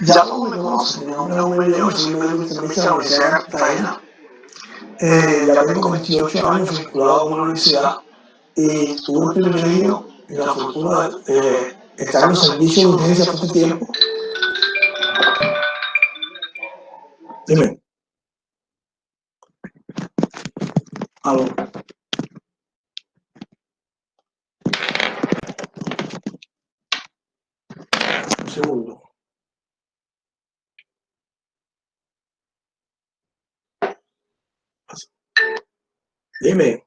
Ya todos me conocen, mi nombre es Omar León, soy médico internista de la Universidad de Cartagena. Ya tengo 28 años vinculado con la universidad y tuve el privilegio y la fortuna de estar en los servicios de urgencia todo este tiempo. Dime. Aló. Un segundo. Dime.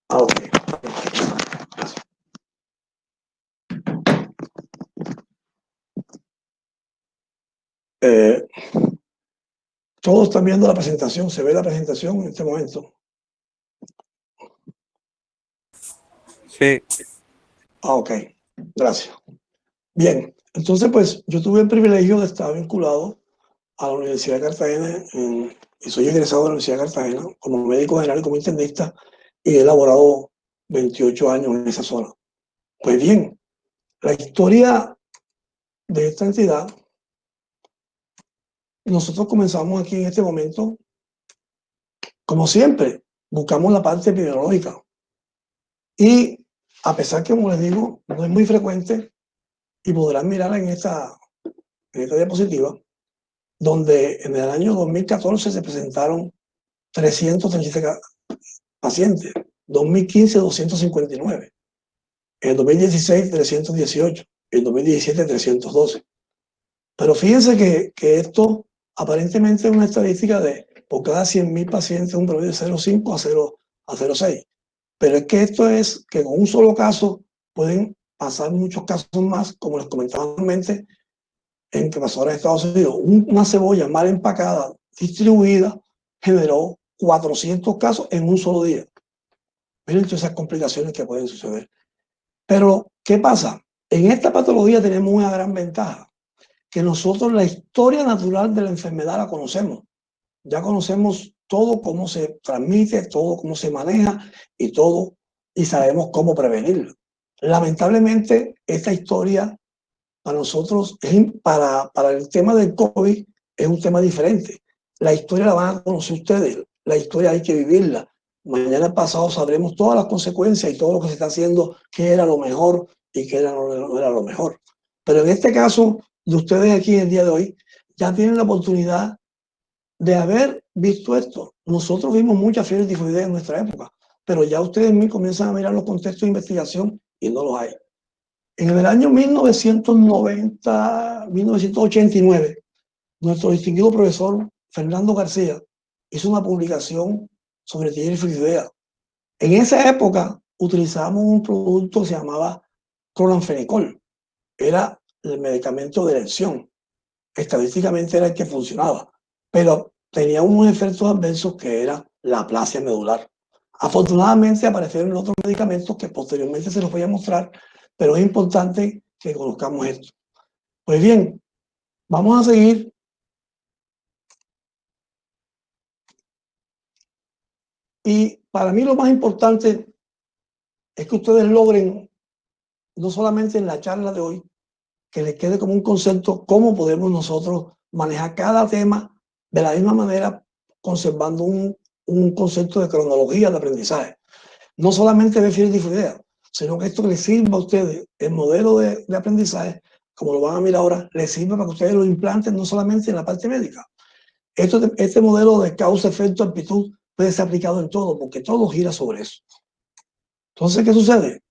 Ok. Todos están viendo la presentación, se ve la presentación en este momento. Sí. Ok, gracias. Bien, entonces pues yo tuve el privilegio de estar vinculado a la Universidad de Cartagena y soy egresado de la Universidad de Cartagena como médico general y como internista y he elaborado 28 años en esa zona. Pues bien, la historia de esta entidad, nosotros comenzamos aquí en este momento, como siempre, buscamos la parte epidemiológica y a pesar que, como les digo, no es muy frecuente y podrán mirar en esta diapositiva, donde en el año 2014 se presentaron 337 pacientes, 2015 259, en el 2016 318, en el 2017 312. Pero fíjense que esto aparentemente es una estadística de por cada 100.000 pacientes un promedio de 0,5 a 0,6. Pero es que esto es que con un solo caso pueden pasar muchos casos más, como les comentaba anteriormente, en que pasó ahora en Estados Unidos. Una cebolla mal empacada, distribuida, generó 400 casos en un solo día. Miren todas esas complicaciones que pueden suceder. Pero, ¿qué pasa? En esta patología tenemos una gran ventaja, que nosotros la historia natural de la enfermedad la conocemos. Ya conocemos todo cómo se transmite, todo cómo se maneja y todo, y sabemos cómo prevenirlo. Lamentablemente, esta historia para nosotros, para el tema del COVID, es un tema diferente. La historia la van a conocer ustedes, la historia hay que vivirla. Mañana pasado sabremos todas las consecuencias y todo lo que se está haciendo, qué era lo mejor y qué no era lo mejor. Pero en este caso de ustedes aquí en el día de hoy, ya tienen la oportunidad de haber visto esto. Nosotros vimos muchas fiebres tifoideas en nuestra época, pero ya ustedes comienzan a mirar los contextos de investigación y no los hay. En el año 1989, nuestro distinguido profesor Fernando García hizo una publicación sobre tiroideas. En esa época utilizábamos un producto que se llamaba cloranfenicol. Era el medicamento de elección. Estadísticamente era el que funcionaba, pero tenía unos efectos adversos que era la aplasia medular. Afortunadamente aparecieron otros medicamentos que posteriormente se los voy a mostrar, pero es importante que conozcamos esto. Pues bien, vamos a seguir. Y para mí lo más importante es que ustedes logren, no solamente en la charla de hoy, que les quede como un concepto cómo podemos nosotros manejar cada tema de la misma manera, conservando un concepto de cronología de aprendizaje. No solamente de fiel tifoidea, sino que esto les sirva a ustedes, el modelo de aprendizaje, como lo van a mirar ahora, les sirva para que ustedes lo implanten no solamente en la parte médica. Este modelo de causa, efecto, amplitud puede ser aplicado en todo, porque todo gira sobre eso. Entonces, ¿qué sucede?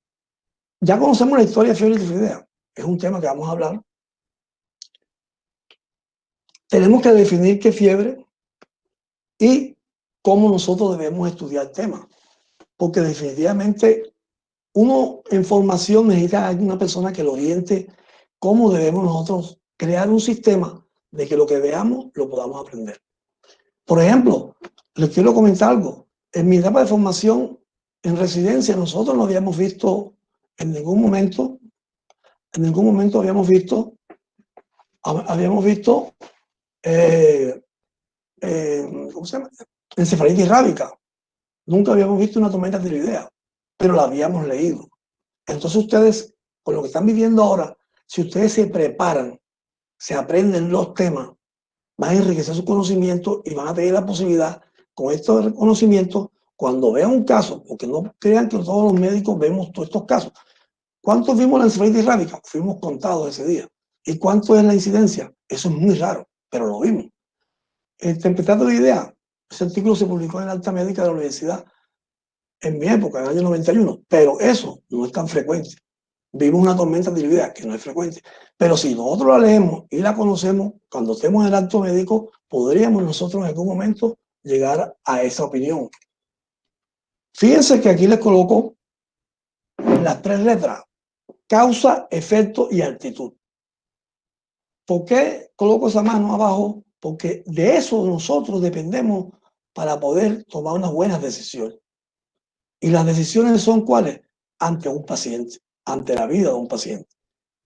Ya conocemos la historia de fiebre tifoidea. Es un tema que vamos a hablar. Tenemos que definir qué fiebre y cómo nosotros debemos estudiar el tema. Porque definitivamente uno en formación necesita a una persona que lo oriente cómo debemos nosotros crear un sistema de que lo que veamos lo podamos aprender. Por ejemplo, les quiero comentar algo. En mi etapa de formación en residencia, nosotros no habíamos visto en ningún momento habíamos visto ¿cómo se llama? Encefalitis rábica. Nunca habíamos visto una tormenta tiroidea, pero la habíamos leído. Entonces ustedes, con lo que están viviendo ahora, si ustedes se preparan, se aprenden los temas, van a enriquecer su conocimiento y van a tener la posibilidad, con estos conocimientos, cuando vean un caso, porque no crean que todos los médicos vemos todos estos casos. ¿Cuántos vimos la encefalitis rábica? Fuimos contados ese día. ¿Y cuánto es la incidencia? Eso es muy raro, pero lo vimos. Interpretando la idea, ese artículo se publicó en la Alta Médica de la Universidad en mi época, en el año 91, pero eso no es tan frecuente. Vimos una tormenta tiroidea que no es frecuente, pero si nosotros la leemos y la conocemos, cuando estemos en el acto médico, podríamos nosotros en algún momento llegar a esa opinión. Fíjense que aquí les coloco las 3 letras: causa, efecto y actitud. ¿Por qué coloco esa mano abajo? Porque de eso nosotros dependemos para poder tomar unas buenas decisiones. Y las decisiones son ¿cuáles? Ante un paciente, ante la vida de un paciente.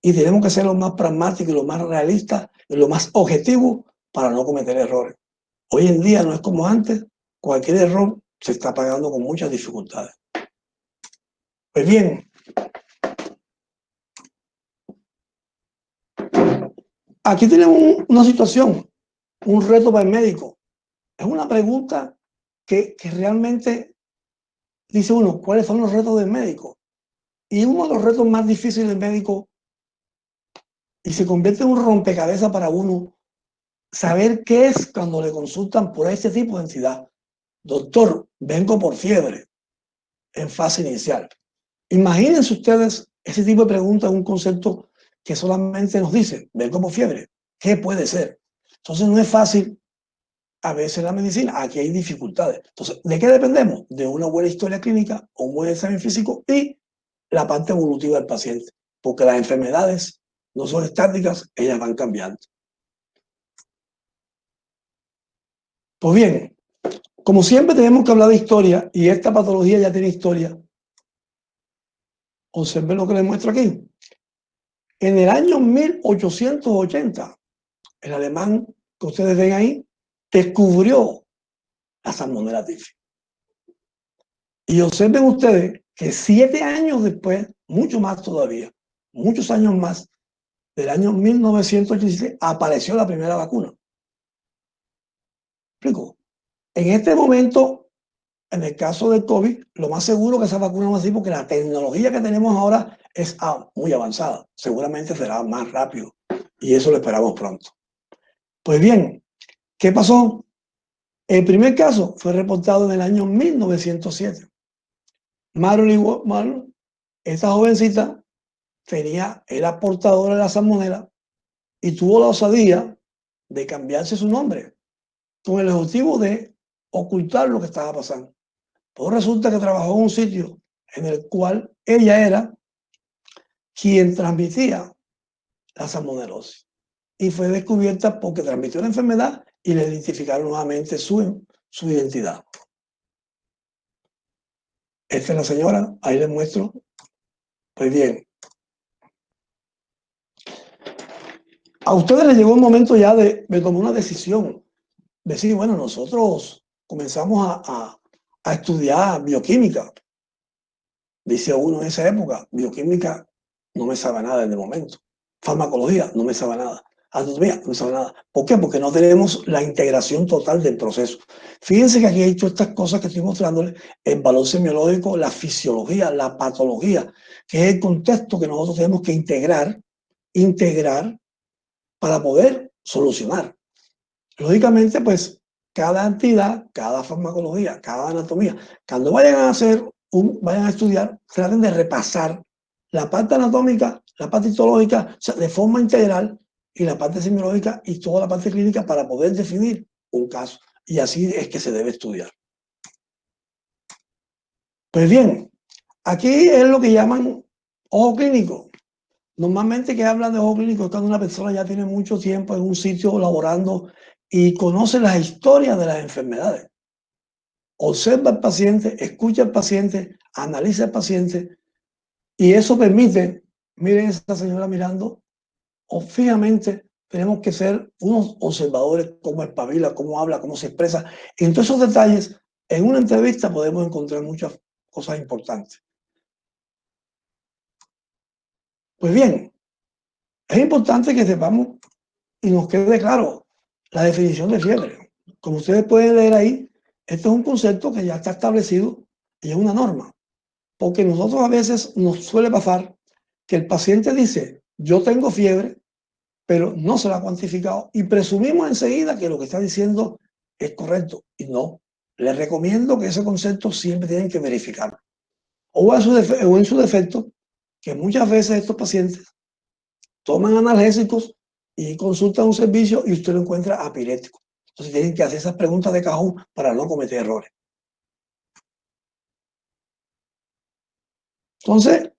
Y tenemos que ser lo más pragmáticos, lo más realistas y lo más objetivos para no cometer errores. Hoy en día no es como antes, cualquier error se está pagando con muchas dificultades. Pues bien, aquí tenemos una situación, un reto para el médico. Es una pregunta que realmente dice uno, ¿cuáles son los retos del médico? Y uno de los retos más difíciles del médico, y se convierte en un rompecabezas para uno, saber qué es cuando le consultan por este tipo de entidad. Doctor, vengo por fiebre en fase inicial. Imagínense ustedes ese tipo de preguntas, un concepto que solamente nos dice, vengo por fiebre. ¿Qué puede ser? Entonces no es fácil a veces la medicina, aquí hay dificultades. Entonces, ¿de qué dependemos? De una buena historia clínica, un buen examen físico y la parte evolutiva del paciente, porque las enfermedades no son estáticas, ellas van cambiando. Pues bien, como siempre tenemos que hablar de historia y esta patología ya tiene historia. Observen lo que les muestro aquí. En el año 1880, el alemán que ustedes ven ahí descubrió la Salmonella Typhi. Y observen ustedes que 7 años después, mucho más todavía, muchos años más, del año 1986, apareció la primera vacuna. ¿Explico? En este momento, en el caso del COVID, lo más seguro que esa vacuna va a ser porque la tecnología que tenemos ahora es muy avanzada. Seguramente será más rápido y eso lo esperamos pronto. Pues bien, ¿qué pasó? El primer caso fue reportado en el año 1907. Marilyn, esta jovencita, era portadora de la salmonela y tuvo la osadía de cambiarse su nombre con el objetivo de ocultar lo que estaba pasando. Pues resulta que trabajó en un sitio en el cual ella era quien transmitía la salmonelosis y fue descubierta porque transmitió la enfermedad y le identificaron nuevamente su identidad. Esta es la señora, ahí les muestro. Pues bien, a ustedes les llegó un momento ya de tomar una decisión, decir, bueno, nosotros comenzamos a estudiar bioquímica. Dice uno en esa época, bioquímica no me sabe nada en el momento. Farmacología no me sabe nada. Anatomía no me sabe nada. ¿Por qué? Porque no tenemos la integración total del proceso. Fíjense que aquí hay todas estas cosas que estoy mostrándoles, el valor semiológico, la fisiología, la patología, que es el contexto que nosotros tenemos que integrar para poder solucionar. Lógicamente, pues, cada entidad, cada farmacología, cada anatomía, cuando vayan a estudiar, traten de repasar la parte anatómica, la parte histológica, o sea, de forma integral, y la parte semiológica y toda la parte clínica para poder definir un caso. Y así es que se debe estudiar. Pues bien, aquí es lo que llaman ojo clínico. Normalmente que hablan de ojo clínico es cuando una persona ya tiene mucho tiempo en un sitio laborando y conoce las historias de las enfermedades. Observa al paciente, escucha al paciente, analiza al paciente y eso permite, miren a esta señora mirando, o fijamente tenemos que ser unos observadores, cómo espabila, cómo habla, cómo se expresa. En todos esos detalles En una entrevista podemos encontrar muchas cosas importantes. Pues bien, es importante que sepamos y nos quede claro la definición de fiebre. Como ustedes pueden leer ahí, esto es un concepto que ya está establecido y es una norma. Porque nosotros a veces nos suele pasar que el paciente dice, yo tengo fiebre, pero no se la ha cuantificado y presumimos enseguida que lo que está diciendo es correcto. Y no, les recomiendo que ese concepto siempre tienen que verificarlo. O en su defecto, que muchas veces estos pacientes toman analgésicos y consultan un servicio y usted lo encuentra apilético. Entonces tienen que hacer esas preguntas de cajón para no cometer errores. Entonces,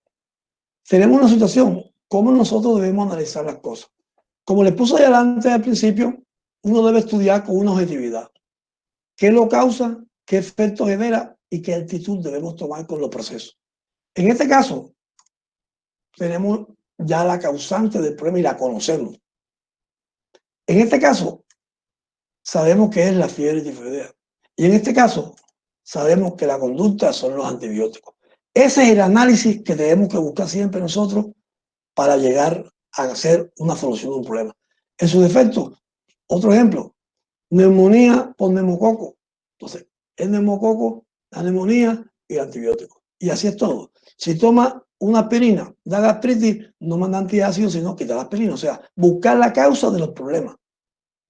tenemos una situación, ¿cómo nosotros debemos analizar las cosas? Como les puse adelante al principio, uno debe estudiar con una objetividad. ¿Qué lo causa? ¿Qué efecto genera? ¿Y qué actitud debemos tomar con los procesos? En este caso, tenemos ya la causante del problema y la conocemos. En este caso, sabemos que es la fiebre tifoidea. Y en este caso, sabemos que la conducta son los antibióticos. Ese es el análisis que tenemos que buscar siempre nosotros para llegar a hacer una solución de un problema. En su defecto, otro ejemplo, neumonía por neumococo. Entonces, el neumococo, la neumonía y el antibiótico. Y así es todo. Si toma una aspirina, da gastritis, no manda antiácidos, sino quita la aspirina. O sea, buscar la causa de los problemas.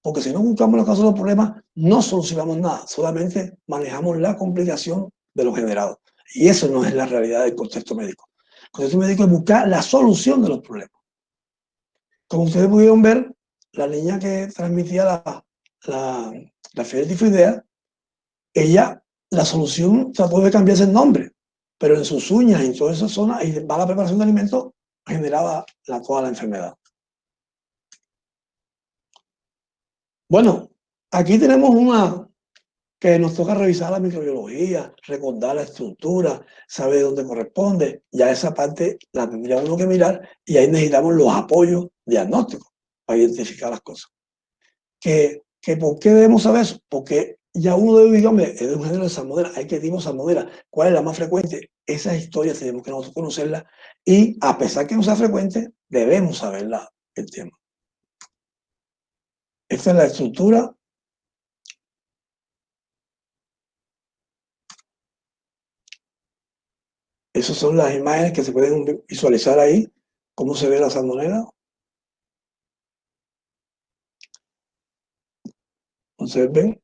Porque si no buscamos la causa de los problemas, no solucionamos nada. Solamente manejamos la complicación de lo generado. Y eso no es la realidad del contexto médico. El contexto médico es buscar la solución de los problemas. Como ustedes pudieron ver, la niña que transmitía la fiebre tifoidea, ella, la solución trató de cambiarse el nombre, pero en sus uñas, en toda esa zona, y va la preparación de alimentos, generaba toda la enfermedad. Bueno, aquí tenemos una que nos toca revisar la microbiología, recordar la estructura, saber dónde corresponde. Ya esa parte la tendría uno que mirar y ahí necesitamos los apoyos diagnósticos para identificar las cosas. ¿Por qué debemos saber eso? Porque ya uno debe decir, hombre, es de un género de salmonela, hay que tipo de salmonela. ¿Cuál es la más frecuente? Esas historias tenemos que nosotros conocerlas y a pesar que no sea frecuente, debemos saberla el tema. Esta es la estructura. Esas son las imágenes que se pueden visualizar ahí, cómo se ve la salmonela. Observen.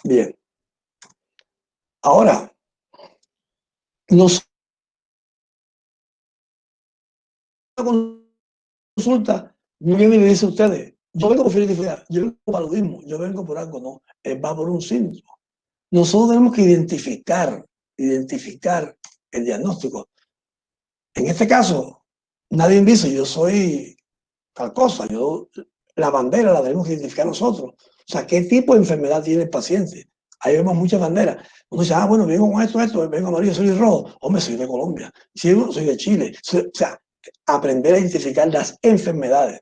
Bien. Ahora, nos consulta, no viene y le dice a ustedes, yo vengo por fibrotifoidea, yo vengo por paludismo, yo vengo por algo, no, va por un síntoma. Nosotros tenemos que identificar el diagnóstico. En este caso, nadie dice, yo soy tal cosa, la bandera la tenemos que identificar nosotros. O sea, ¿qué tipo de enfermedad tiene el paciente? Ahí vemos muchas banderas. Uno dice, bueno, vengo con esto, vengo amarillo, soy rojo. Hombre, soy de Colombia. Sí, soy de Chile. O sea, aprender a identificar las enfermedades.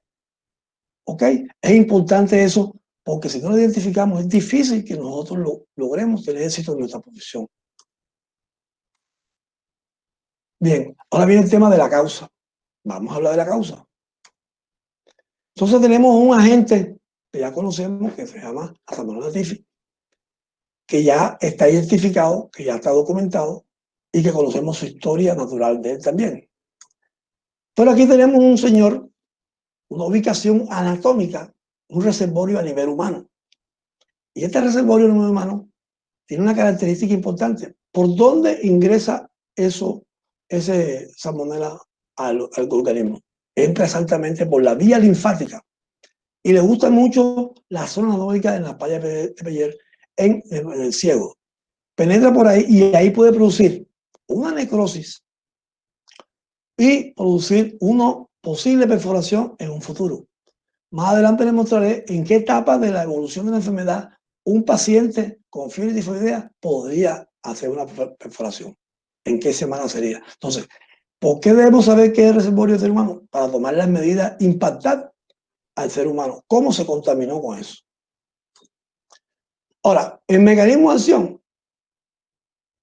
¿Ok? Es importante eso, porque si no lo identificamos, es difícil que nosotros logremos tener éxito en nuestra profesión. Bien, ahora viene el tema de la causa. Vamos a hablar de la causa. Entonces tenemos un agente que ya conocemos, que se llama la Salmonella typhi, que ya está identificado, que ya está documentado y que conocemos su historia natural de él también. Pero aquí tenemos un señor, una ubicación anatómica, un reservorio a nivel humano. Y este reservorio a nivel humano tiene una característica importante. ¿Por dónde ingresa ese salmonella al organismo? Entra exactamente por la vía linfática. Y le gusta mucho la zona anabólica en la palla de Peyer, en el ciego. Penetra por ahí y ahí puede producir una necrosis y producir una posible perforación en un futuro. Más adelante les mostraré en qué etapa de la evolución de la enfermedad un paciente con fiebre tifoidea podría hacer una perforación. ¿En qué semana sería? Entonces, ¿Por qué debemos saber qué es el reservorio del ser humano? Para tomar las medidas, impactar al ser humano. ¿Cómo se contaminó con eso? Ahora, el mecanismo de acción,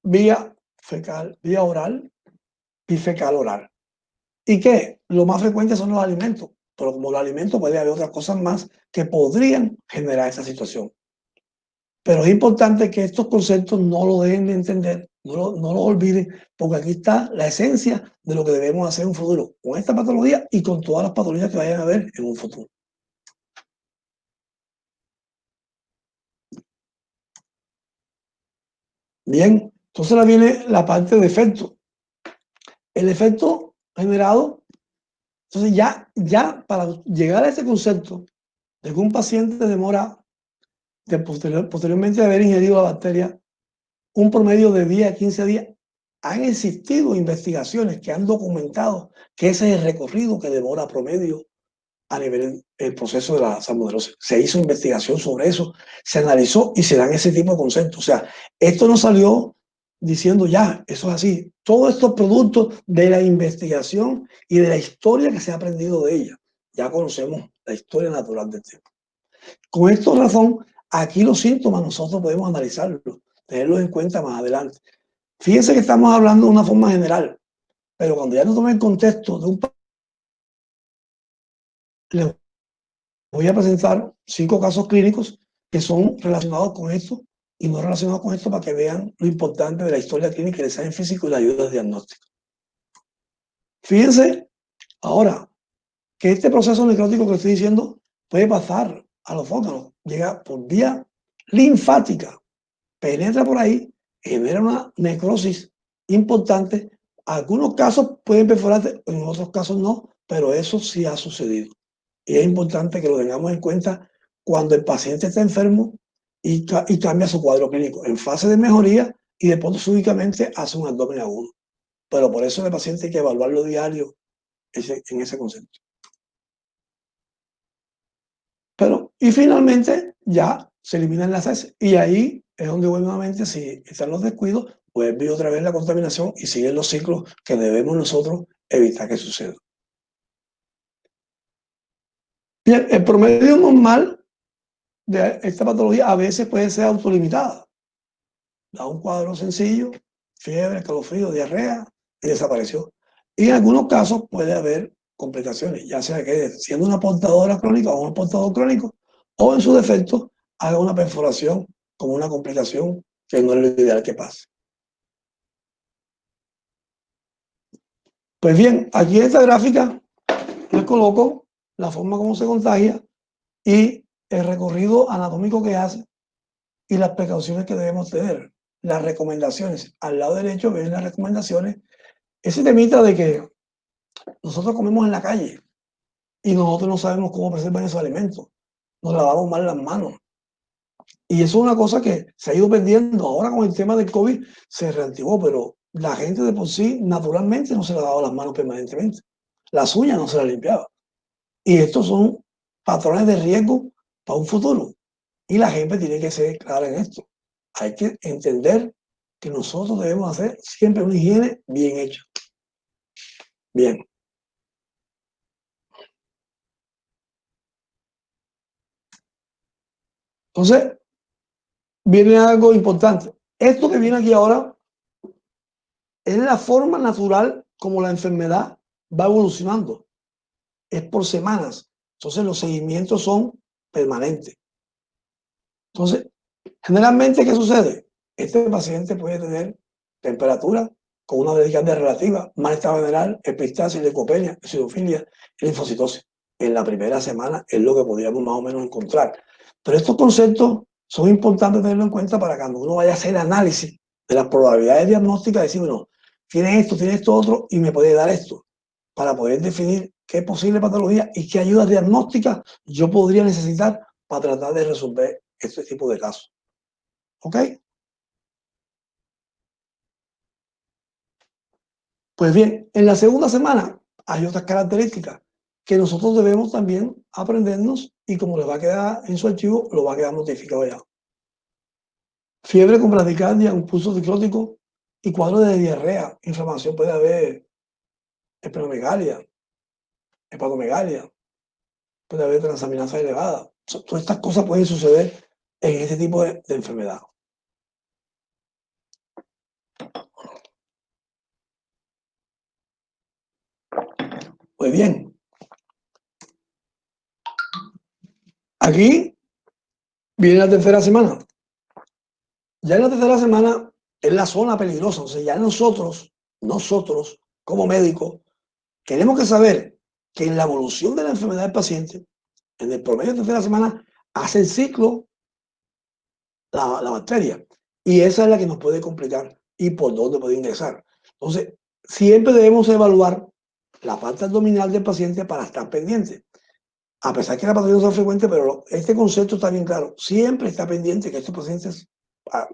vía fecal, vía oral y fecal oral. ¿Y qué? Lo más frecuente son los alimentos, pero como los alimentos puede haber otras cosas más que podrían generar esa situación. Pero es importante que estos conceptos no lo dejen de entender, no lo olviden, porque aquí está la esencia de lo que debemos hacer en un futuro, con esta patología y con todas las patologías que vayan a haber en un futuro. Bien, entonces ahora viene la parte de efecto. El efecto generado, entonces ya para llegar a ese concepto de que un paciente demora posteriormente de haber ingerido la bacteria un promedio de 10 a 15 días, han existido investigaciones que han documentado que ese es el recorrido que demora promedio a nivel del proceso de la salmonelosis. Se hizo investigación sobre eso, se analizó y se dan ese tipo de conceptos. O sea, esto no salió diciendo ya, eso es así. Todos estos productos de la investigación y de la historia que se ha aprendido de ella. Ya conocemos la historia natural del tema. Con esta razón, aquí los síntomas nosotros podemos analizarlos, tenerlos en cuenta más adelante. Fíjense que estamos hablando de una forma general, pero cuando ya nos tomen el contexto de un les voy a presentar 5 casos clínicos que son relacionados con esto y no relacionados con esto para que vean lo importante de la historia clínica, el examen físico y la ayuda de diagnóstico. Fíjense ahora que este proceso necrótico que estoy diciendo puede pasar a los órganos, llega por vía linfática, penetra por ahí, genera una necrosis importante. Algunos casos pueden perforarse, en otros casos no, pero eso sí ha sucedido. Y es importante que lo tengamos en cuenta cuando el paciente está enfermo y cambia su cuadro clínico en fase de mejoría y después súbitamente hace un abdomen agudo. Pero por eso el paciente hay que evaluarlo diario en ese concepto. Pero, y finalmente ya se eliminan las heces y ahí es donde nuevamente, si están los descuidos, vuelve otra vez la contaminación y siguen los ciclos que debemos nosotros evitar que suceda. Bien, el promedio normal de esta patología a veces puede ser autolimitada. Da un cuadro sencillo, fiebre, escalofrío, diarrea y desapareció. Y en algunos casos puede haber complicaciones, ya sea que siendo una portadora crónica o un portador crónico, o en su defecto haga una perforación como una complicación que no es lo ideal que pase. Pues bien, aquí en esta gráfica les coloco la forma como se contagia y el recorrido anatómico que hace y las precauciones que debemos tener. Las recomendaciones. Al lado derecho ven las recomendaciones. Ese temita de que nosotros comemos en la calle y nosotros no sabemos cómo preservar esos alimentos. Nos lavamos mal las manos. Y eso es una cosa que se ha ido perdiendo. Ahora con el tema del COVID se reactivó, pero la gente de por sí naturalmente no se lavaba las manos permanentemente. Las uñas no se las limpiaba. Y estos son patrones de riesgo para un futuro. Y la gente tiene que ser clara en esto. Hay que entender que nosotros debemos hacer siempre una higiene bien hecha. Bien. Entonces, viene algo importante. Esto que viene aquí ahora es la forma natural como la enfermedad va evolucionando. Es por semanas. Entonces, los seguimientos son permanentes. Entonces, generalmente, ¿qué sucede? Este paciente puede tener temperatura con una bradicardia relativa, malestar general, epistaxis, leucopenia, eosinofilia y linfocitosis. En la primera semana es lo que podríamos más o menos encontrar. Pero estos conceptos son importantes tenerlo en cuenta para cuando uno vaya a hacer análisis de las probabilidades diagnósticas, decir, bueno, tiene esto otro y me puede dar esto, para poder definir qué posible patología y qué ayudas diagnósticas yo podría necesitar para tratar de resolver este tipo de casos. ¿Ok? Pues bien, en la segunda semana hay otras características que nosotros debemos también aprendernos y como les va a quedar en su archivo, lo va a quedar notificado ya. Fiebre con bradicardia, un pulso ciclótico y cuadro de diarrea, inflamación puede haber esplenomegalia, hepatomegalia, puede haber transaminasa elevada. Todas estas cosas pueden suceder en este tipo de enfermedad. Pues bien, aquí viene la tercera semana. Ya en la tercera semana es la zona peligrosa. O sea, ya nosotros como médicos, tenemos que saber que en la evolución de la enfermedad del paciente, en el promedio de la tercera semana, hace el ciclo la bacteria. Y esa es la que nos puede complicar y por dónde puede ingresar. Entonces, siempre debemos evaluar la parte abdominal del paciente para estar pendiente. A pesar que la patología no sea frecuente, pero este concepto está bien claro. Siempre está pendiente que estos pacientes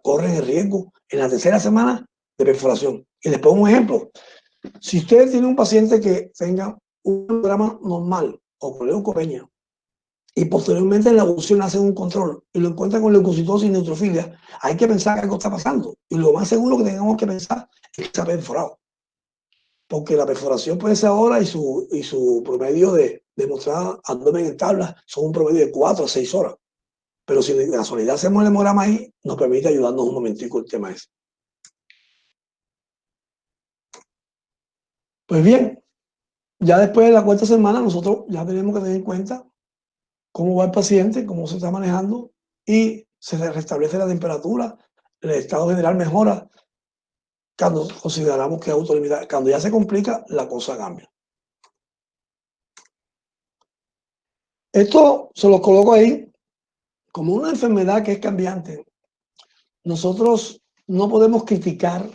corren el riesgo en la tercera semana de perforación. Y les pongo un ejemplo. Si usted tiene un paciente que tenga un programa normal o con leucopenia y posteriormente en la evolución hacen un control y lo encuentran con leucocitosis y neutrofilia, hay que pensar que algo está pasando. Y lo más seguro que tengamos que pensar es que está perforado. Porque la perforación puede ser ahora y su promedio de mostrar abdomen en tablas son un promedio de 4 a 6 horas. Pero si de casualidad hacemos el hemograma ahí, nos permite ayudarnos un momentico el tema ese. Pues bien, ya después de la cuarta semana nosotros ya tenemos que tener en cuenta cómo va el paciente, cómo se está manejando y se restablece la temperatura, el estado general mejora cuando consideramos que es autolimitado. Cuando ya se complica, la cosa cambia. Esto se lo coloco ahí como una enfermedad que es cambiante. Nosotros no podemos criticar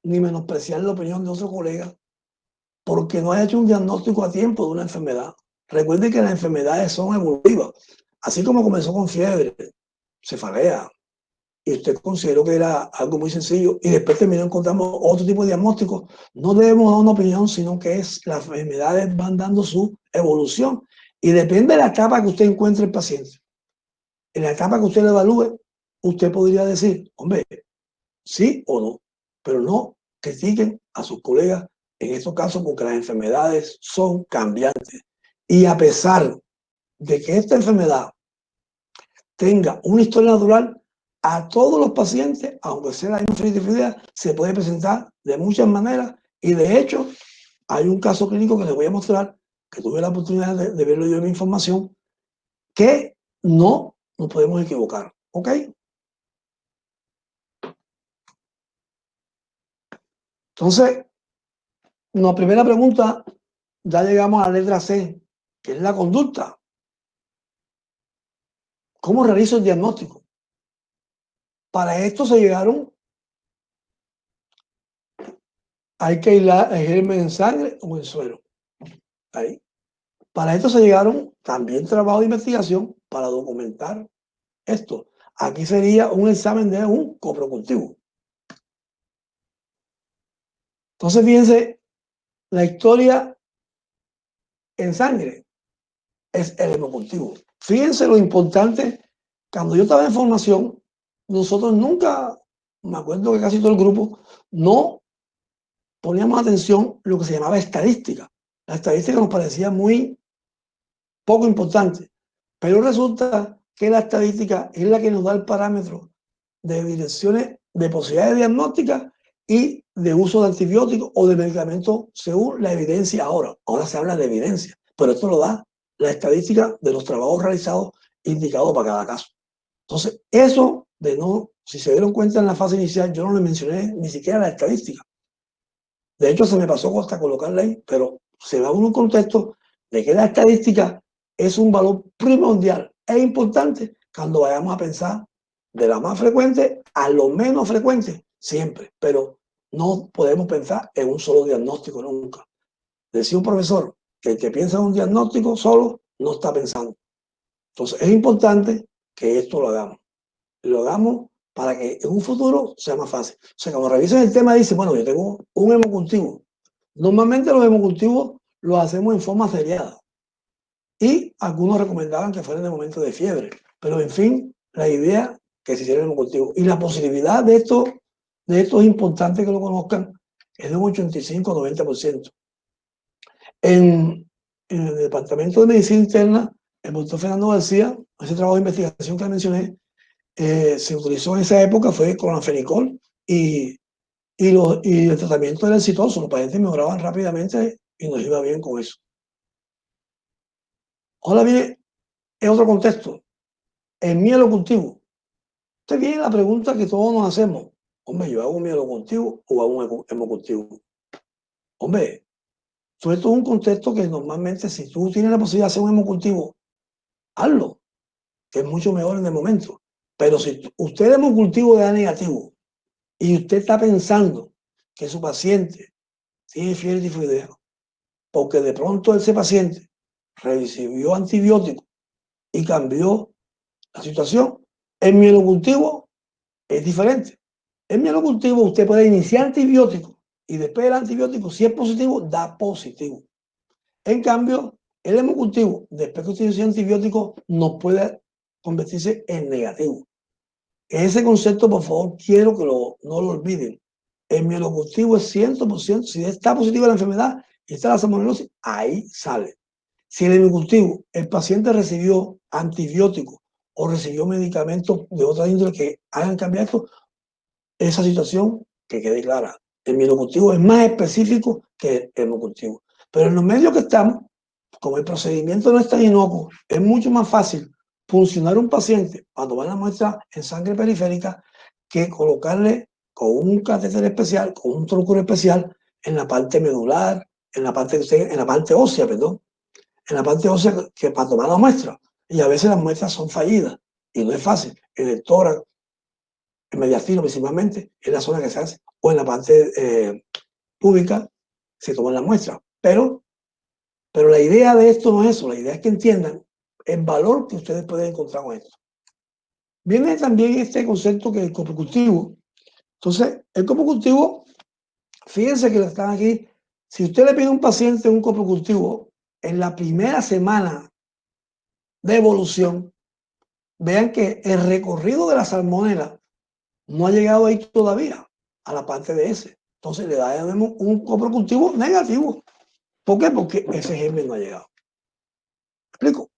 ni menospreciar la opinión de otro colega porque no haya hecho un diagnóstico a tiempo de una enfermedad. Recuerde que las enfermedades son evolutivas. Así como comenzó con fiebre, cefalea, y usted consideró que era algo muy sencillo, y después terminó encontrando otro tipo de diagnóstico, no debemos dar una opinión, sino que las enfermedades van dando su evolución. Y depende de la etapa que usted encuentre el paciente. En la etapa que usted lo evalúe, usted podría decir, hombre, sí o no, pero no critiquen a sus colegas en estos casos porque las enfermedades son cambiantes. Y a pesar de que esta enfermedad tenga una historia natural, a todos los pacientes, aunque sea la misma se puede presentar de muchas maneras y de hecho hay un caso clínico que les voy a mostrar, que tuve la oportunidad de verlo yo en mi información, que no nos podemos equivocar, ¿ok? Entonces, la primera pregunta, ya llegamos a la letra C, que es la conducta. ¿Cómo realizo el diagnóstico? Para esto se llegaron, hay que aislar el germen en sangre o en suero. Ahí. Para esto se llegaron también trabajo de investigación para documentar esto. Aquí sería un examen de un coprocultivo. Entonces, fíjense, la historia en sangre es el hemocultivo. Fíjense lo importante, cuando yo estaba en formación, nosotros nunca, me acuerdo que casi todo el grupo, no poníamos atención lo que se llamaba estadística. La estadística nos parecía muy poco importante, pero resulta que la estadística es la que nos da el parámetro de direcciones de posibilidades diagnósticas y de uso de antibióticos o de medicamentos según la evidencia ahora. Ahora se habla de evidencia, pero esto lo da la estadística de los trabajos realizados indicados para cada caso. Entonces, eso de no, si se dieron cuenta en la fase inicial, yo no le mencioné ni siquiera la estadística. De hecho, se me pasó hasta colocarla ahí, pero se da un contexto de que la estadística es un valor primordial e importante cuando vayamos a pensar de la más frecuente a lo menos frecuente, siempre, pero no podemos pensar en un solo diagnóstico nunca. Decía un profesor que el que piensa en un diagnóstico solo no está pensando. Entonces, es importante que esto lo hagamos. Lo hagamos para que en un futuro sea más fácil. O sea, cuando revisen el tema, dice, bueno, yo tengo un hemocultivo. Normalmente los hemocultivos los hacemos en forma seriada. Y algunos recomendaban que fuera en el momento de fiebre. Pero, en fin, la idea que se hiciera el hemocultivo. Y la posibilidad de esto es importante que lo conozcan, es de un 85-90%. En el Departamento de Medicina Interna, el doctor Fernando García, ese trabajo de investigación que mencioné, se utilizó en esa época fue clonfenicol y el tratamiento era exitoso. Los pacientes mejoraban rápidamente y nos iba bien con eso. Ahora viene en otro contexto, el mielocultivo. Usted viene la pregunta que todos nos hacemos. Hombre, ¿yo hago un mielocultivo o hago un hemocultivo? Hombre, todo esto es un contexto que normalmente si tú tienes la posibilidad de hacer un hemocultivo, hazlo, que es mucho mejor en el momento. Pero si usted el hemocultivo da negativo y usted está pensando que su paciente tiene fiebre tifoidea, porque de pronto ese paciente recibió antibióticos y cambió la situación, el mielocultivo es diferente. El mielocultivo usted puede iniciar antibióticos y después del antibiótico, si es positivo, da positivo. En cambio, el hemocultivo, después que usted inicia antibióticos, no puede convertirse en negativo. Ese concepto, por favor, quiero que no lo olviden. El mielocultivo es 100%, si está positiva la enfermedad y está la salmonelosis, ahí sale. Si en el hemocultivo el paciente recibió antibióticos o recibió medicamentos de otra índole que hagan cambiar esto, esa situación que quede clara. El mielocultivo es más específico que el hemocultivo. Pero en los medios que estamos, como el procedimiento no es tan inocuo, es mucho más fácil funcionar un paciente a tomar la muestra en sangre periférica que colocarle con un catéter especial, con un troncuro especial en la parte medular, en la parte ósea, perdón, en la parte ósea que para tomar la muestra. Y a veces las muestras son fallidas y no es fácil. En el tórax, el mediastino principalmente, es la zona que se hace, o en la parte pública se toman las muestras. Pero la idea de esto no es eso, la idea es que entiendan el valor que ustedes pueden encontrar con esto. Viene también este concepto que es el coprocultivo. Entonces, el coprocultivo, fíjense que lo están aquí, si usted le pide a un paciente un coprocultivo en la primera semana de evolución, vean que el recorrido de la salmonela no ha llegado ahí todavía, a la parte de ese. Entonces le daremos un coprocultivo negativo. ¿Por qué? Porque ese germen no ha llegado. ¿Me explico?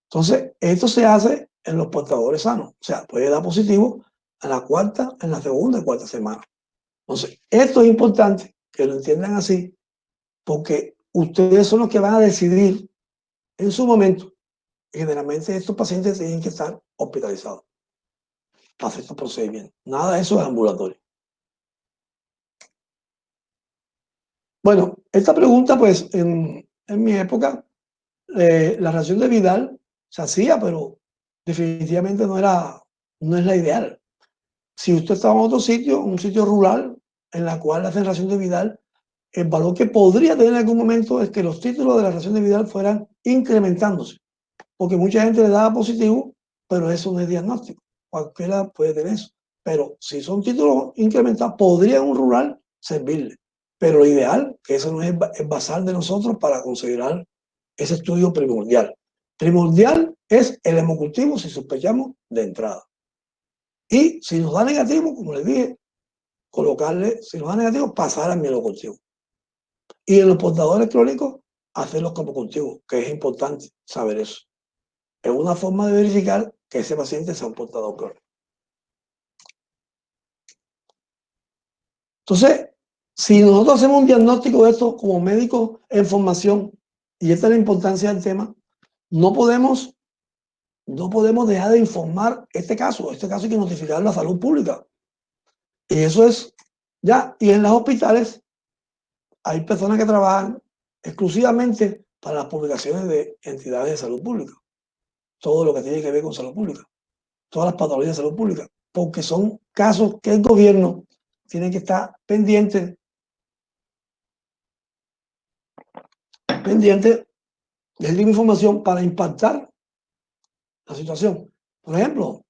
Entonces, esto se hace en los portadores sanos. O sea, puede dar positivo en la cuarta, en la segunda y cuarta semana. Entonces, esto es importante que lo entiendan así, porque ustedes son los que van a decidir en su momento. Generalmente estos pacientes tienen que estar hospitalizados para hacer estos procedimientos. Nada de eso es ambulatorio. Bueno, esta pregunta, pues, en mi época, la reacción de Vidal se hacía, pero definitivamente no es la ideal. Si usted está en otro sitio, un sitio rural, en la cual hacen ración de Vidal, el valor que podría tener en algún momento es que los títulos de la ración de Vidal fueran incrementándose, porque mucha gente le daba positivo, pero eso no es diagnóstico. Cualquiera puede tener eso. Pero si son títulos incrementados, podría un rural servirle. Pero lo ideal, que eso no es el basal de nosotros para considerar ese estudio primordial. Primordial es el hemocultivo si sospechamos de entrada. Y si nos da negativo, como les dije, colocarle, si nos da negativo, pasar al mielocultivo. Y en los portadores crónicos, hacer los copocultivos, que es importante saber eso. Es una forma de verificar que ese paciente sea un portador crónico. Entonces, si nosotros hacemos un diagnóstico de esto como médicos en formación, y esta es la importancia del tema, no podemos dejar de informar este caso. Este caso hay que notificar a la salud pública. Y eso es ya. Y en los hospitales hay personas que trabajan exclusivamente para las publicaciones de entidades de salud pública. Todo lo que tiene que ver con salud pública. Todas las patologías de salud pública. Porque son casos que el gobierno tiene que estar pendiente de la información para impactar la situación. Por ejemplo,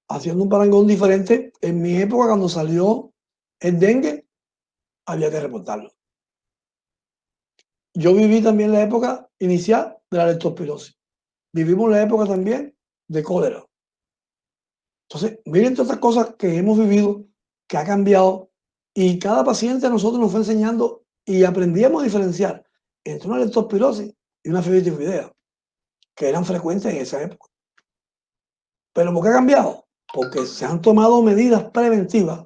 haciendo un parangón diferente, en mi época cuando salió el dengue, había que reportarlo. Yo viví también la época inicial de la leptospirosis. Vivimos la época también de cólera. Entonces, miren todas estas cosas que hemos vivido, que ha cambiado, y cada paciente a nosotros nos fue enseñando y aprendíamos a diferenciar entre una leptospirosis y una fiebre tifoidea, que eran frecuentes en esa época. Pero ¿por qué ha cambiado? Porque se han tomado medidas preventivas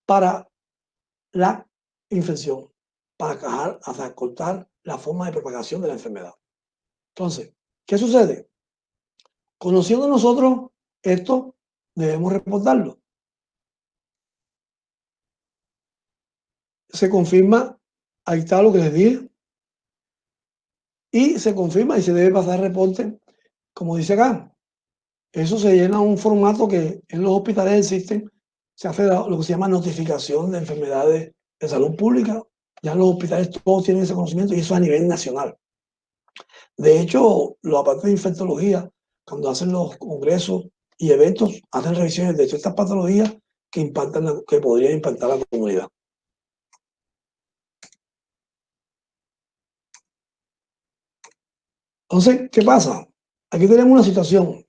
para la infección, para hasta cortar la forma de propagación de la enfermedad. Entonces, ¿qué sucede? Conociendo nosotros esto, debemos reportarlo. Se confirma, ahí está lo que les dije, y se confirma y se debe pasar reporte, como dice acá. Eso se llena un formato que en los hospitales existen, se hace lo que se llama notificación de enfermedades de salud pública. Ya los hospitales todos tienen ese conocimiento y eso a nivel nacional. De hecho, los aparatos de infectología, cuando hacen los congresos y eventos, hacen revisiones de ciertas patologías que podrían impactar a la comunidad. Entonces, ¿qué pasa? Aquí tenemos una situación.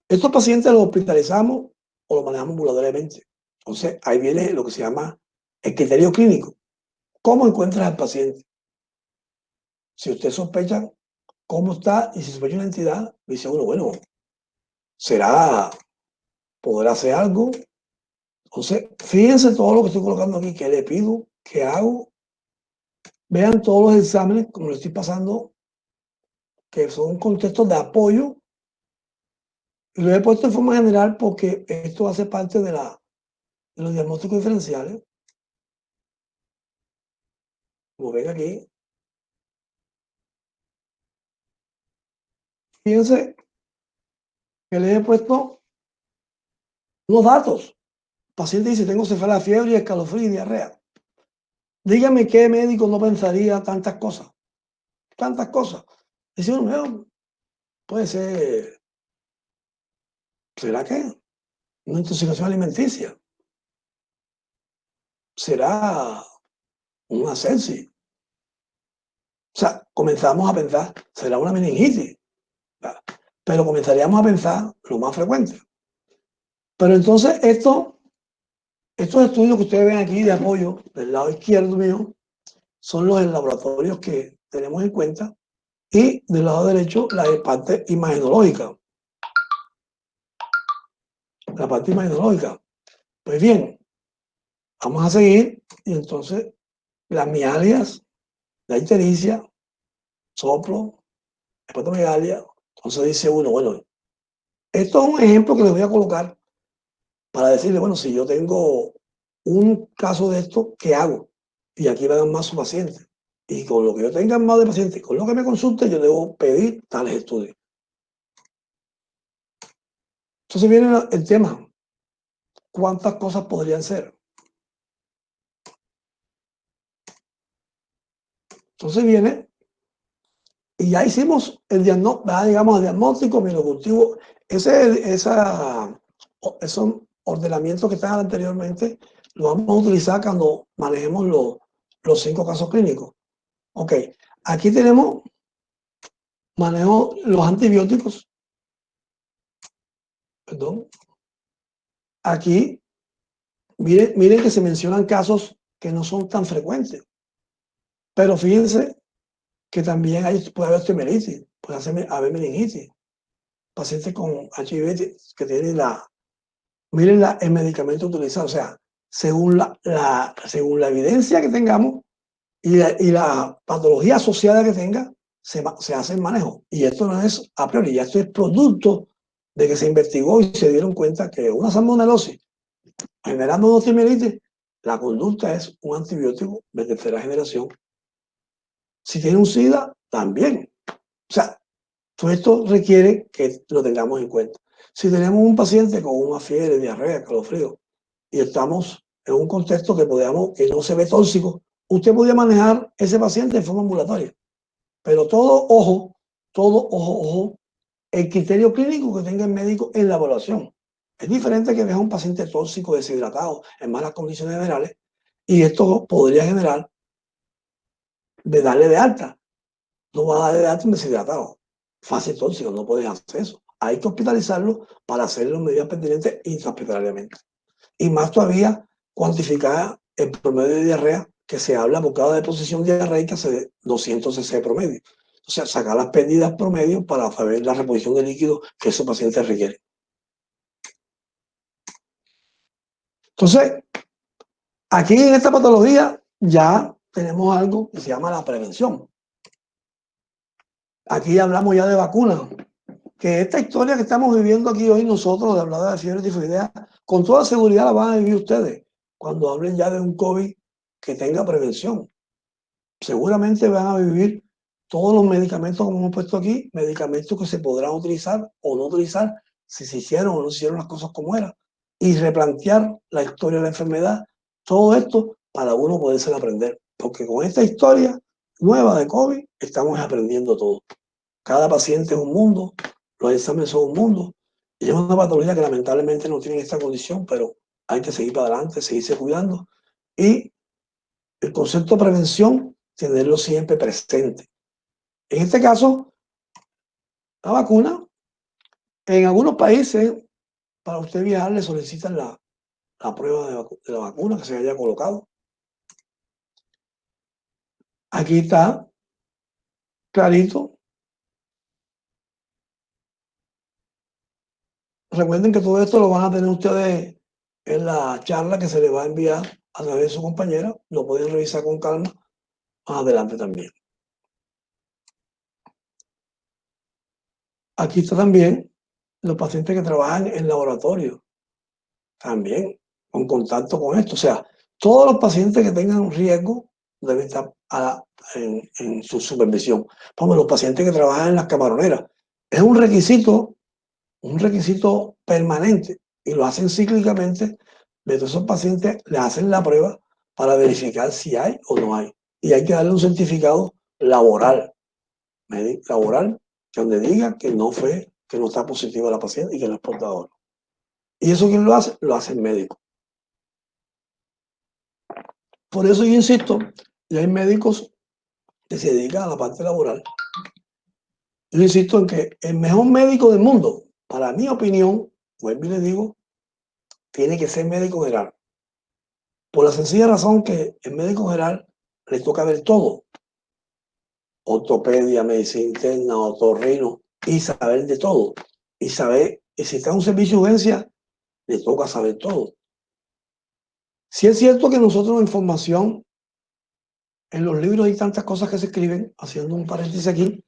Estos pacientes los hospitalizamos o los manejamos ambulatoriamente. Entonces, ahí viene lo que se llama el criterio clínico. ¿Cómo encuentras al paciente? Si usted sospecha cómo está y si sospecha una entidad, dice uno, bueno, ¿podrá hacer algo? Entonces, fíjense todo lo que estoy colocando aquí, qué le pido, qué hago. Vean todos los exámenes, como le estoy pasando, que son contextos de apoyo. Y lo he puesto en forma general porque esto hace parte de los diagnósticos diferenciales. Como ven aquí, fíjense que les he puesto unos datos. El paciente dice, tengo cefalea, fiebre, escalofrío y diarrea. Dígame qué médico no pensaría tantas cosas. Tantas cosas. Dice uno, puede ser, ¿será que? Una intoxicación alimenticia. ¿Será una sepsis? O sea, comenzamos a pensar, ¿será una meningitis? Pero comenzaríamos a pensar lo más frecuente. Pero entonces estos estudios que ustedes ven aquí de apoyo del lado izquierdo mío son los laboratorios que tenemos en cuenta y del lado derecho la parte imagenológica. La parte imagenológica. Pues bien, vamos a seguir y entonces las mialgias, la ictericia, soplo, hepatomegalia. Entonces dice uno, bueno, esto es un ejemplo que les voy a colocar para decirle, bueno, si yo tengo un caso de esto, ¿qué hago? Y aquí van más sus pacientes. Y con lo que yo tenga más de pacientes, con lo que me consulte, yo debo pedir tales estudios. Entonces viene el tema. ¿Cuántas cosas podrían ser? Entonces viene, y ya hicimos el diagnóstico, digamos, el diagnóstico, minocultivo, esos ordenamientos que estaban anteriormente, lo vamos a utilizar cuando manejemos los 5 casos clínicos. Ok, aquí tenemos manejo los antibióticos. Perdón. Aquí, miren que se mencionan casos que no son tan frecuentes. Pero fíjense que también puede haber osteomelitis, puede haber meningitis. Pacientes con HIV que tienen miren el medicamento utilizado. O sea, según según la evidencia que tengamos y la patología asociada que tenga, se hace el manejo. Y esto no es a priori, ya esto es producto de que se investigó y se dieron cuenta que una salmonelosis generando una osteomielitis, la conducta es un antibiótico de tercera generación. Si tiene un SIDA, también. O sea, todo esto requiere que lo tengamos en cuenta. Si tenemos un paciente con una fiebre, diarrea, calofrío, y estamos en un contexto que no se ve tóxico, usted podría manejar ese paciente de forma ambulatoria. Pero ojo, el criterio clínico que tenga el médico en la evaluación. Es diferente que veas a un paciente tóxico, deshidratado, en malas condiciones generales, y esto podría generar de darle de alta. No va a darle de alta un deshidratado. Fase tóxico, no puedes hacer eso. Hay que hospitalizarlo para hacer las medidas pertinentes intrahospitalariamente. Y más todavía cuantificar el promedio de diarrea que se habla por cada deposición diarreica de 200 cc promedio. O sea, sacar las pérdidas promedio para saber la reposición de líquido que esos pacientes requieren. Entonces, aquí en esta patología ya tenemos algo que se llama la prevención. Aquí hablamos ya de vacunas, que esta historia que estamos viviendo aquí hoy nosotros, de hablar de fiebre tifoidea, con toda seguridad la van a vivir ustedes cuando hablen ya de un COVID que tenga prevención. Seguramente van a vivir todos los medicamentos como hemos puesto aquí, medicamentos que se podrán utilizar o no utilizar si se hicieron o no se hicieron las cosas como eran, y replantear la historia de la enfermedad, todo esto para uno poderse aprender, porque con esta historia nueva de COVID estamos aprendiendo todo. Cada paciente es un mundo, los exámenes son un mundo, y es una patología que lamentablemente no tiene esta condición, pero hay que seguir para adelante, seguirse cuidando, y el concepto de prevención, tenerlo siempre presente. En este caso, la vacuna, en algunos países, para usted viajar, le solicitan la prueba de la vacuna que se haya colocado. Aquí está clarito. Recuerden que todo esto lo van a tener ustedes en la charla que se les va a enviar a través de su compañera. Lo pueden revisar con calma más adelante también. Aquí está también los pacientes que trabajan en laboratorio, también con contacto con esto. O sea, todos los pacientes que tengan un riesgo deben estar en su supervisión. Como los pacientes que trabajan en las camaroneras. Es un requisito permanente y lo hacen cíclicamente. De todos esos pacientes le hacen la prueba para verificar si hay o no hay. Y hay que darle un certificado laboral, donde diga que no está positiva la paciente y que no es portadora. ¿Y eso quién lo hace? Lo hace el médico. Por eso yo insisto, y hay médicos que se dedican a la parte laboral. Yo insisto en que el mejor médico del mundo, para mi opinión, vuelvo y le digo, tiene que ser médico general. Por la sencilla razón que el médico general le toca ver todo. Ortopedia, medicina interna, otorrino, y saber de todo. Y saber, y si está en un servicio de urgencia, le toca saber todo. Si es cierto que nosotros en formación, en los libros hay tantas cosas que se escriben, haciendo un paréntesis aquí,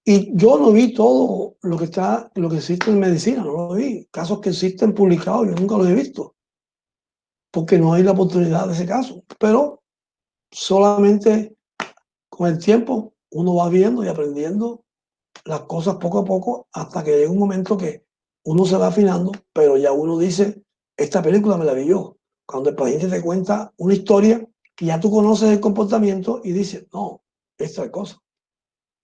y yo no vi todo lo que existe en medicina, no lo vi. Casos que existen publicados, yo nunca los he visto, porque no hay la oportunidad de ese caso. Pero solamente con el tiempo uno va viendo y aprendiendo las cosas poco a poco hasta que llega un momento que uno se va afinando, pero ya uno dice, esta película me la vi yo. Cuando el paciente te cuenta una historia que ya tú conoces el comportamiento y dices, no, esta es cosa.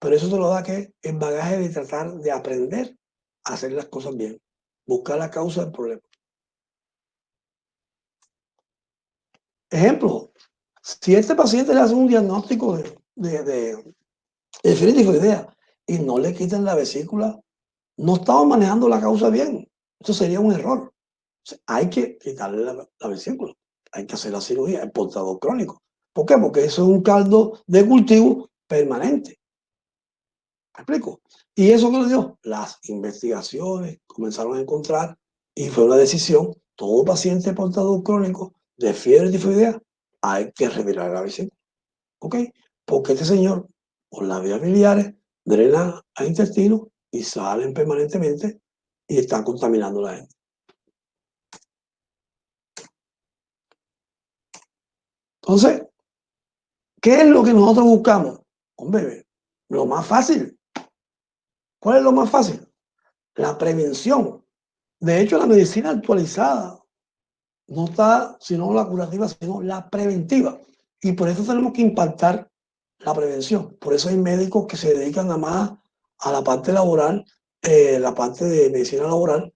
Pero eso te lo da que el bagaje de tratar de aprender a hacer las cosas bien, buscar la causa del problema. Ejemplo, si a este paciente le hace un diagnóstico de fiebre tifoidea y no le quitan la vesícula, no estamos manejando la causa bien. Eso sería un error. O sea, hay que quitarle la vesícula, hay que hacer la cirugía, el portador crónico. ¿Por qué? Porque eso es un caldo de cultivo permanente. ¿Me explico? ¿Y eso qué lo dio? Las investigaciones comenzaron a encontrar y fue una decisión. Todo paciente portador crónico de fiebre tifoidea hay que retirar la vesícula. ¿Ok? Porque este señor, por las vías biliares, drena al intestino y salen permanentemente y están contaminando a la gente. Entonces, ¿qué es lo que nosotros buscamos? Hombre, lo más fácil. ¿Cuál es lo más fácil? La prevención. De hecho, la medicina actualizada no está, sino la curativa, sino la preventiva. Y por eso tenemos que impactar la prevención. Por eso hay médicos que se dedican nada más a la parte laboral, la parte de medicina laboral,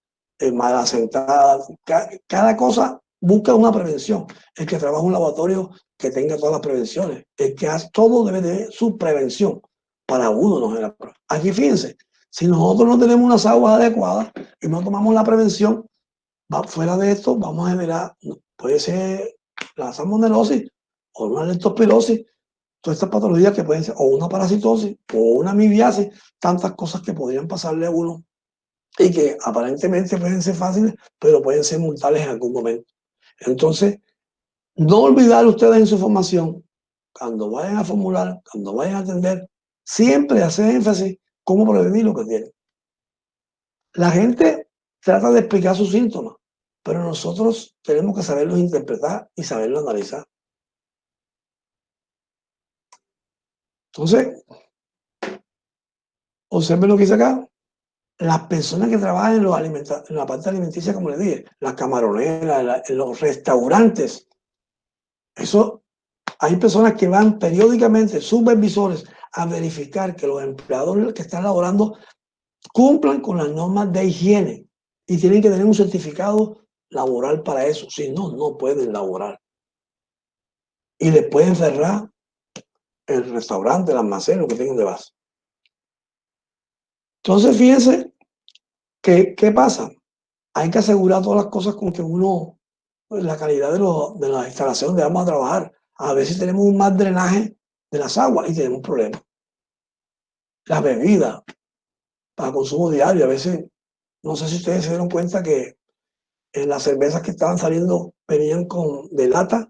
más asentada. Cada cosa busca una prevención. El que trabaja en un laboratorio que tenga todas las prevenciones. El que hace todo debe tener su prevención. Para uno no es la prueba. Aquí fíjense, si nosotros no tenemos unas aguas adecuadas y no tomamos la prevención, fuera de esto vamos a generar puede ser la salmonelosis o una leptospirosis, todas estas patologías que pueden ser, o una parasitosis, o una amibiasis, tantas cosas que podrían pasarle a uno y que aparentemente pueden ser fáciles, pero pueden ser mortales en algún momento. Entonces, no olvidar ustedes en su formación, cuando vayan a formular, cuando vayan a atender, siempre hacer énfasis cómo prevenir lo que tienen. La gente trata de explicar sus síntomas, pero nosotros tenemos que saberlos interpretar y saberlos analizar. Entonces, observen lo que dice acá. Las personas que trabajan en la parte alimenticia, como les dije, las camaroneras, en los restaurantes, eso, hay personas que van periódicamente, supervisores, a verificar que los empleados que están laborando cumplan con las normas de higiene y tienen que tener un certificado laboral para eso. Si no, no pueden laborar. Y les pueden cerrar el restaurante, el almacén, lo que tengan de base. Entonces, fíjense ¿qué pasa? Hay que asegurar todas las cosas con que uno, pues, la calidad de las instalaciones donde vamos a trabajar. A veces tenemos un mal drenaje de las aguas y tenemos problemas. Las bebidas para consumo diario, a veces, no sé si ustedes se dieron cuenta que en las cervezas que estaban saliendo venían de lata,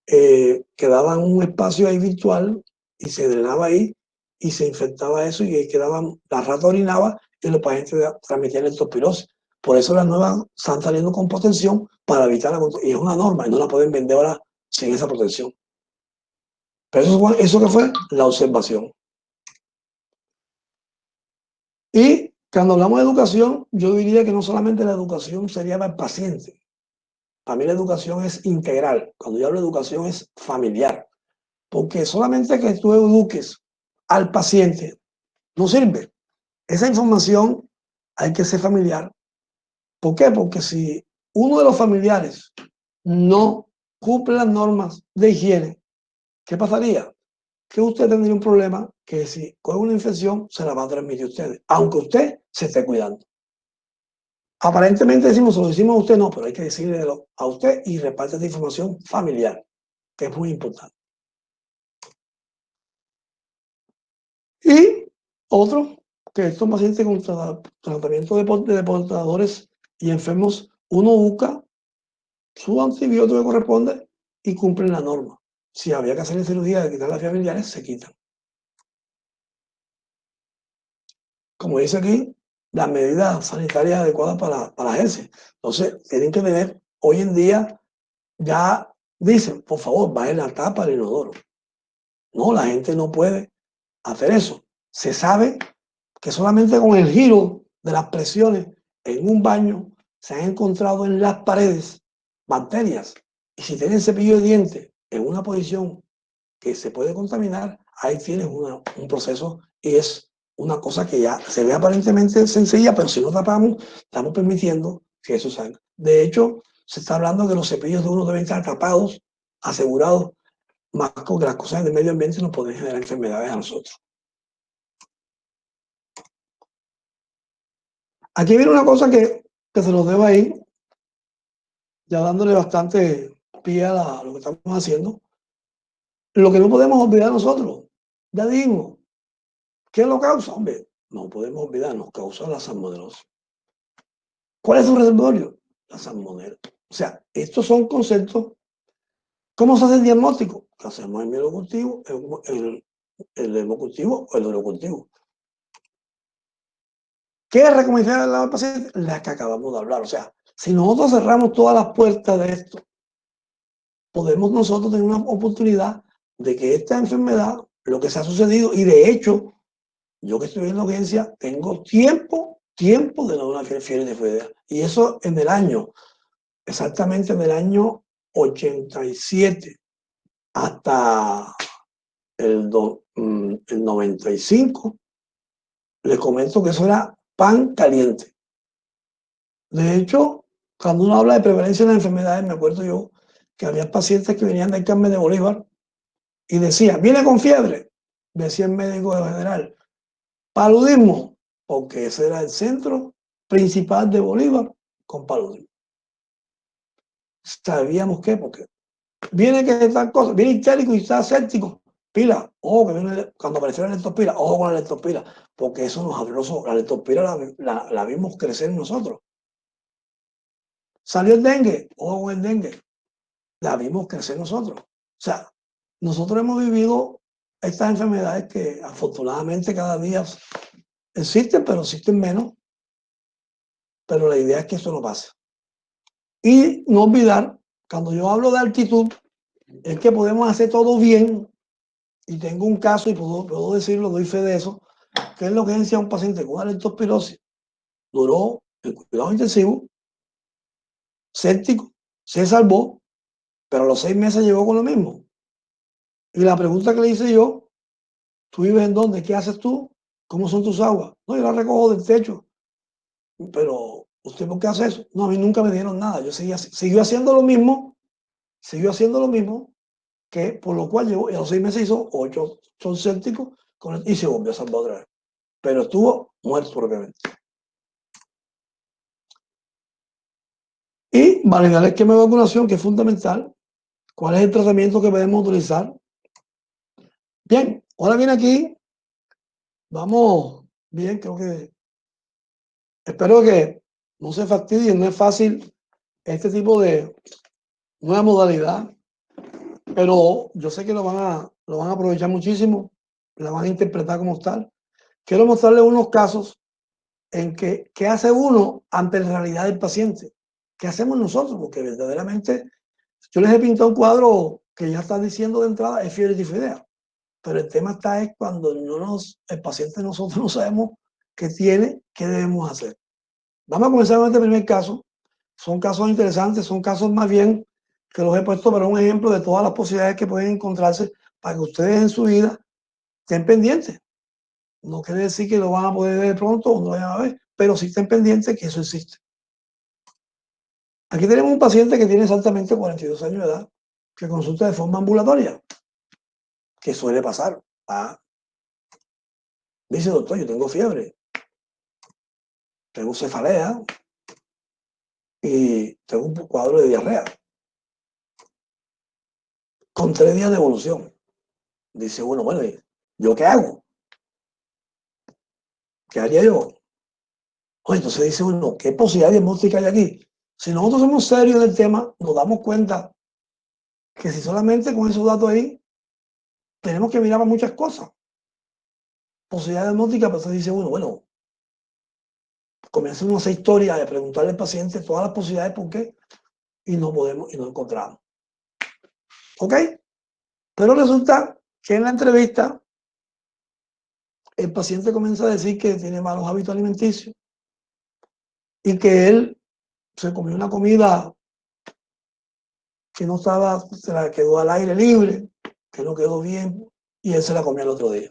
quedaban un espacio ahí virtual y se drenaba ahí y se infectaba eso y ahí quedaban, la rata orinaba y los pacientes transmitían leptospirosis. Por eso las nuevas están saliendo con protección para evitar y es una norma y no la pueden vender ahora sin esa protección. Pero eso que fue la observación. Y cuando hablamos de educación, yo diría que no solamente la educación sería para el paciente. Para mí la educación es integral. Cuando yo hablo de educación es familiar. Porque solamente que tú eduques al paciente no sirve. Esa información hay que ser familiar. ¿Por qué? Porque si uno de los familiares no cumple las normas de higiene, ¿qué pasaría? Que usted tendría un problema que si coge una infección se la va a transmitir a ustedes, aunque usted se esté cuidando. Aparentemente decimos, se lo decimos a usted, no, pero hay que decirle a usted y reparte esta información familiar, que es muy importante. Y otro, que estos pacientes con tratamiento de portadores y enfermos, uno busca su antibiótico que corresponde y cumplen la norma. Si había que hacer cirugía de quitar las vías biliares, se quitan. Como dice aquí, las medidas sanitarias adecuadas para la heces. Entonces, tienen que tener, hoy en día, ya dicen, por favor, bajen la tapa del inodoro. No, la gente no puede hacer eso. Se sabe que solamente con el giro de las presiones en un baño se han encontrado en las paredes bacterias. Y si tienen cepillo de dientes en una posición que se puede contaminar, ahí tienes un proceso y es una cosa que ya se ve aparentemente sencilla, pero si no tapamos, estamos permitiendo que eso salga. De hecho, se está hablando que los cepillos de uno deben estar tapados, asegurados, más que las cosas del medio ambiente nos pueden generar enfermedades a nosotros. Aquí viene una cosa que se los debo ahí, ya dándole bastante pie a lo que estamos haciendo. Lo que no podemos olvidar nosotros, ya dijimos, ¿qué lo causa? Hombre, no podemos olvidar, nos causa la salmonelosis. ¿Cuál es su reservorio? La salmonela. O sea, estos son conceptos. ¿Cómo se hace el diagnóstico? Lo hacemos en mielocultivo, el hemocultivo o el urocultivo. ¿Qué recomendación al paciente? La que acabamos de hablar. O sea, si nosotros cerramos todas las puertas de esto, podemos nosotros tener una oportunidad de que esta enfermedad, lo que se ha sucedido, y de hecho, yo que estoy en la audiencia, tengo tiempo de no fiebre tifoidea. Y eso en el año, exactamente en el año 87 hasta el 95, les comento que eso era pan caliente. De hecho, cuando uno habla de prevalencia de las enfermedades, me acuerdo yo que había pacientes que venían del Carmen de Bolívar y decía, viene con fiebre, decía el médico general, paludismo, porque ese era el centro principal de Bolívar con paludismo. sabíamos que, porque viene que tal cosa, viene histérico y está séptico, pila, ojo que viene, cuando apareció la leptospira, ojo con la leptospira, porque eso nos abrió los ojos. La leptospira la vimos crecer en nosotros. Salió el dengue, ojo con el dengue, la vimos crecer nosotros. O sea, nosotros hemos vivido estas enfermedades que afortunadamente cada día existen, pero existen menos. Pero la idea es que eso no pase. Y no olvidar, cuando yo hablo de actitud, es que podemos hacer todo bien. Y tengo un caso, y puedo decirlo, doy fe de eso, que es lo que decía un paciente con una leptospirosis. Duró el cuidado intensivo, séptico, se salvó, pero a los 6 meses llegó con lo mismo. Y la pregunta que le hice yo, ¿tú vives en dónde? ¿Qué haces tú? ¿Cómo son tus aguas? No, yo las recojo del techo. Pero, ¿usted por qué hace eso? No, a mí nunca me dieron nada. Yo siguió haciendo lo mismo, que por lo cual llegó, y a los 6 meses hizo 8 son sépticos y se volvió a salvar otra vez. Pero estuvo muerto propiamente. Y validar el esquema de vacunación, que es fundamental. ¿Cuál es el tratamiento que podemos utilizar? Bien, ahora viene aquí. Vamos bien, creo que. Espero que no se fastidien, no es fácil este tipo de nueva modalidad, pero yo sé que lo van a aprovechar muchísimo, la van a interpretar como tal. Quiero mostrarles unos casos en que, ¿qué hace uno ante la realidad del paciente? ¿Qué hacemos nosotros? Porque verdaderamente yo les he pintado un cuadro que ya está diciendo de entrada es fiebre tifoidea, pero el tema está es cuando el paciente nosotros no sabemos qué tiene, qué debemos hacer. Vamos a comenzar con este primer caso. Son casos interesantes, son casos más bien que los he puesto para un ejemplo de todas las posibilidades que pueden encontrarse para que ustedes en su vida estén pendientes. No quiere decir que lo van a poder ver pronto o no lo vayan a ver, pero sí estén pendientes que eso existe. Aquí tenemos un paciente que tiene exactamente 42 años de edad, que consulta de forma ambulatoria, que suele pasar. Dice, doctor, yo tengo fiebre, tengo cefalea y tengo un cuadro de diarrea, con 3 días de evolución. Dice, bueno, ¿yo qué hago? ¿Qué haría yo? Oye, entonces dice uno, ¿qué posibilidad diagnóstica hay aquí? Si nosotros somos serios en el tema, nos damos cuenta que si solamente con esos datos ahí, tenemos que mirar a muchas cosas. Posibilidad diagnóstica, pues dice uno, bueno, comienza uno a hacer historia de preguntarle al paciente todas las posibilidades, ¿por qué? Y no podemos, y no encontramos. ¿Ok? Pero resulta que en la entrevista, el paciente comienza a decir que tiene malos hábitos alimenticios y que él se comió una comida que no estaba, se la quedó al aire libre, que no quedó bien, y él se la comió el otro día.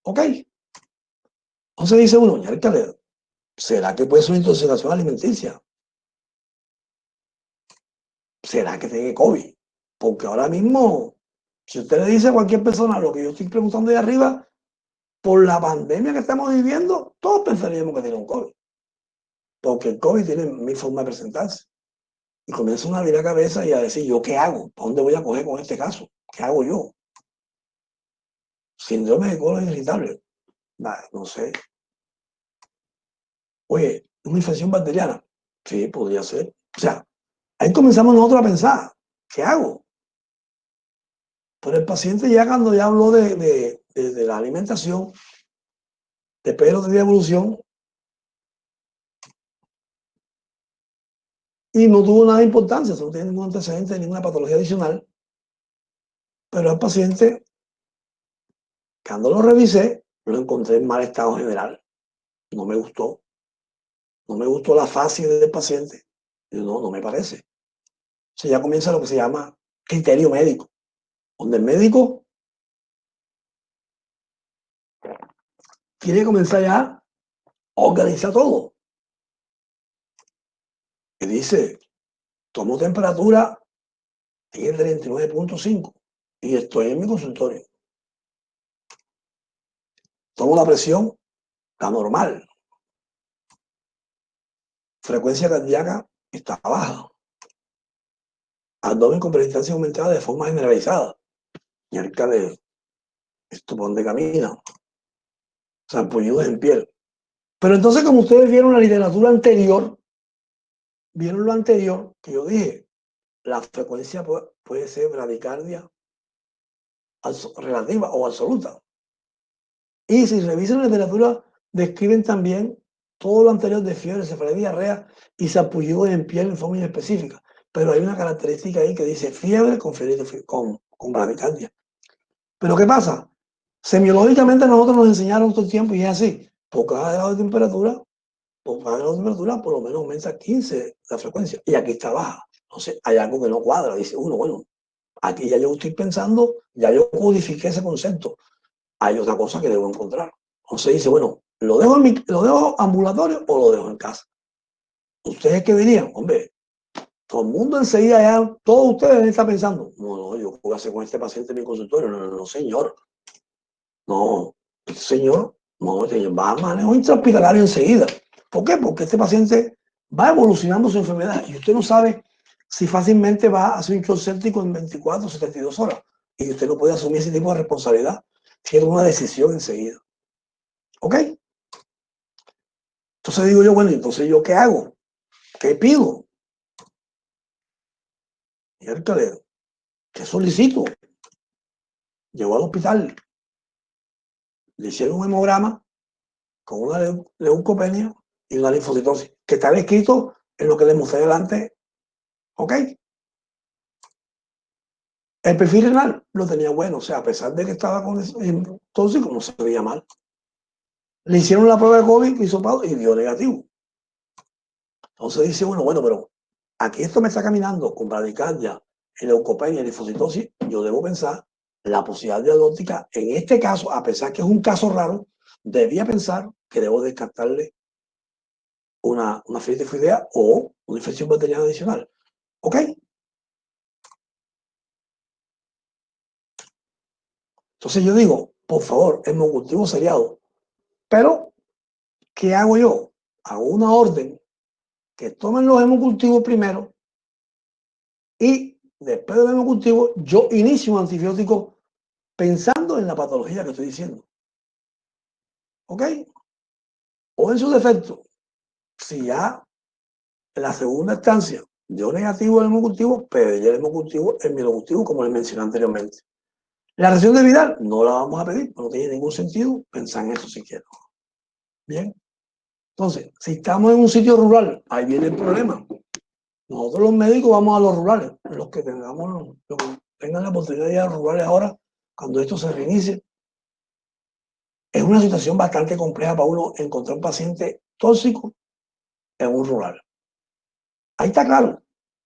¿Ok? Entonces dice uno, ya ¿será que puede ser una intoxicación alimenticia? ¿Será que tiene COVID? Porque ahora mismo, si usted le dice a cualquier persona lo que yo estoy preguntando de arriba, por la pandemia que estamos viviendo, todos pensaríamos que tiene un COVID. Porque el COVID tiene 1000 formas de presentarse. Y comienza uno a virar la cabeza y a decir, ¿yo qué hago? ¿Para dónde voy a coger con este caso? ¿Qué hago yo? Síndrome de colon irritable. No sé. Oye, ¿una infección bacteriana? Sí, podría ser. O sea, ahí comenzamos nosotros a pensar, ¿qué hago? Pero el paciente ya cuando ya habló de la alimentación, de pelos de evolución, y no tuvo nada de importancia, no tiene ningún antecedente, ninguna patología adicional, pero el paciente, cuando lo revisé, lo encontré en mal estado general. No me gustó. No me gustó la fase del paciente. Y no me parece. O sea, ya comienza lo que se llama criterio médico, donde el médico quiere comenzar ya a organizar todo. Y dice, tomo temperatura en el 39.5 y estoy en mi consultorio. Tomo la presión, la normal. Frecuencia cardíaca está baja. Abdomen con persistencia aumentada de forma generalizada. Cerca de esto por donde camina. Sarpullidos en piel. Pero entonces, como ustedes vieron la literatura anterior, vieron lo anterior que yo dije, la frecuencia puede ser bradicardia relativa o absoluta. Y si revisan la literatura, describen también todo lo anterior de fiebre, cefalea, diarrea y sarpullidos en piel en forma específica. Pero hay una característica ahí que dice fiebre con bradicardia. Pero ¿qué pasa? Semiológicamente nosotros nos enseñaron todo el tiempo y es así. Por cada grado de temperatura, por lo menos aumenta 15 la frecuencia. Y aquí está baja. Entonces hay algo que no cuadra. Dice uno, bueno, aquí ya yo estoy pensando, ya yo codifiqué ese concepto. Hay otra cosa que debo encontrar. Entonces dice, bueno, ¿lo dejo ambulatorio o lo dejo en casa? ¿Ustedes qué dirían? Hombre, todo el mundo enseguida ya, todos ustedes están pensando, no, yo ¿qué voy a hacer con este paciente en mi consultorio? No, señor. No, este señor, no, va a manejo intrahospitalario enseguida. ¿Por qué? Porque este paciente va evolucionando su enfermedad y usted no sabe si fácilmente va a hacer un shock séptico en 24 o 72 horas. Y usted no puede asumir ese tipo de responsabilidad. Tiene una decisión enseguida. ¿Ok? Entonces digo yo, bueno, entonces yo ¿qué hago? ¿Qué pido? Miércoles, ¿qué solicito? Llego al hospital, le hicieron un hemograma con una leucopenia y una linfocitosis, que está escrito en lo que les mostré delante. ¿Ok? El perfil renal lo tenía bueno, o sea, a pesar de que estaba con tóxico, no se veía mal. Le hicieron la prueba de COVID, hisopado y dio negativo. Entonces dice uno, bueno, pero aquí esto me está caminando con bradicardia, leucopenia y linfocitosis, yo debo pensar la posibilidad diagnóstica, en este caso, a pesar que es un caso raro, debía pensar que debo descartarle una fibrosis tifoidea o una infección bacteriana adicional. ¿Ok? Entonces yo digo, por favor, hemocultivo seriado. Pero, ¿qué hago yo? Hago una orden que tomen los hemocultivos primero y después del hemocultivo yo inicio un antibiótico pensando en la patología que estoy diciendo. ¿Ok? O en su defecto, si ya en la segunda instancia dio negativo el hemocultivo, pedí el hemocultivo, el mielocultivo, como les mencioné anteriormente. La reacción de Vidal no la vamos a pedir, no tiene ningún sentido pensar en eso siquiera. Bien. Entonces, si estamos en un sitio rural, ahí viene el problema. Nosotros los médicos vamos a los rurales, los que tengan la oportunidad de ir a los rurales ahora, cuando esto se reinicie. Es una situación bastante compleja para uno encontrar un paciente tóxico en un rural. Ahí está claro.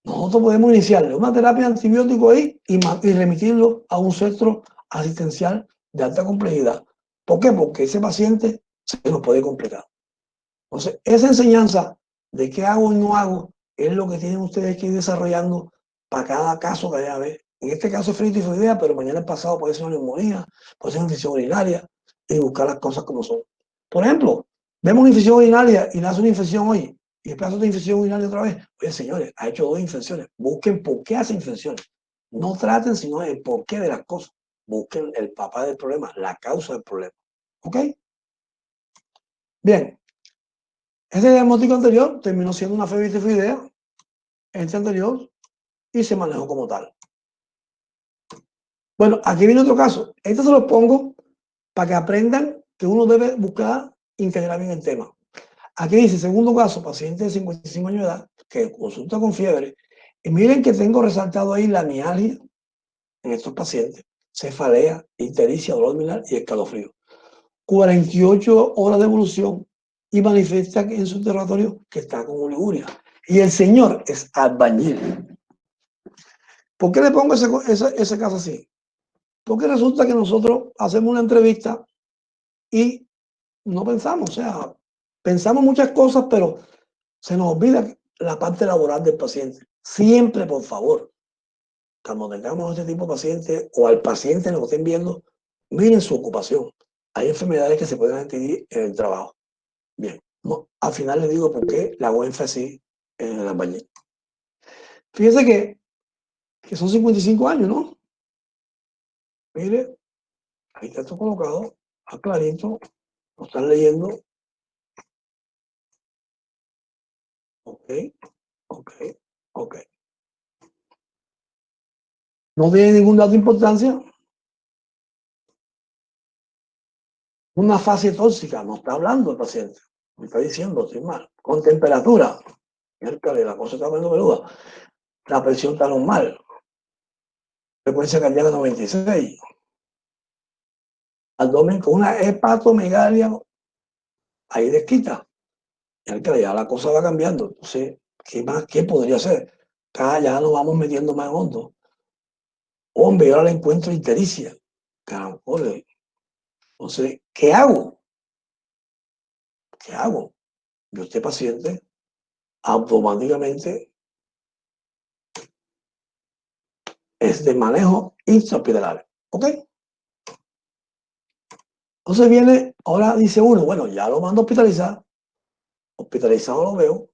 Nosotros podemos iniciarle una terapia de antibiótico ahí y remitirlo a un centro asistencial de alta complejidad. ¿Por qué? Porque ese paciente se nos puede complicar. Entonces, esa enseñanza de qué hago y no hago es lo que tienen ustedes que ir desarrollando para cada caso que haya a ver. En este caso es fibrosis tifoidea, pero mañana el pasado puede ser una neumonía, puede ser una infección urinaria y buscar las cosas como son. Por ejemplo, vemos una infección urinaria y nace una infección hoy y después hace otra infección urinaria otra vez. Oye, señores, ha hecho 2 infecciones. Busquen por qué hace infecciones. No traten sino el porqué de las cosas. Busquen el papá del problema, la causa del problema. ¿Ok? Bien. Ese diagnóstico anterior terminó siendo una fibrosis tifoidea, este anterior, y se manejó como tal. Bueno, aquí viene otro caso. Este se los pongo para que aprendan que uno debe buscar integrar bien el tema. Aquí dice, segundo caso, paciente de 55 años de edad, que consulta con fiebre. Y miren que tengo resaltado ahí la mialgia en estos pacientes, cefalea, ictericia, dolor abdominal y escalofrío. 48 horas de evolución y manifiesta en su interrogatorio que está con oliguria. Y el señor es albañil. ¿Por qué le pongo ese caso así? Porque resulta que nosotros hacemos una entrevista y no pensamos, o sea, pensamos muchas cosas, pero se nos olvida la parte laboral del paciente. Siempre, por favor, cuando tengamos este tipo de paciente o al paciente que lo estén viendo, miren su ocupación. Hay enfermedades que se pueden adquirir en el trabajo. Bien, al final les digo por qué le hago énfasis en el albañil. Fíjese que son 55 años, ¿no? Mire, ahí está esto colocado, a clarito, lo están leyendo. Ok, ok, ok. No tiene ningún dato de importancia. Una fase tóxica, no está hablando el paciente. Me está diciendo, estoy mal. Con temperatura, la cosa está muy peluda. La presión está normal. Frecuencia cardíaca 96. Abdomen con una hepatomegalia ahí desquita. Ya la cosa va cambiando. Entonces, ¿qué más? ¿Qué podría ser? Acá ya nos vamos metiendo más en hondo. Hombre, yo ahora le encuentro ictericia. Caramba, entonces, ¿qué hago? ¿Qué hago? Yo, este paciente, automáticamente es de manejo intrahospitalario. ¿Ok? Entonces viene, ahora dice uno, bueno, ya lo mando a hospitalizar, hospitalizado lo veo,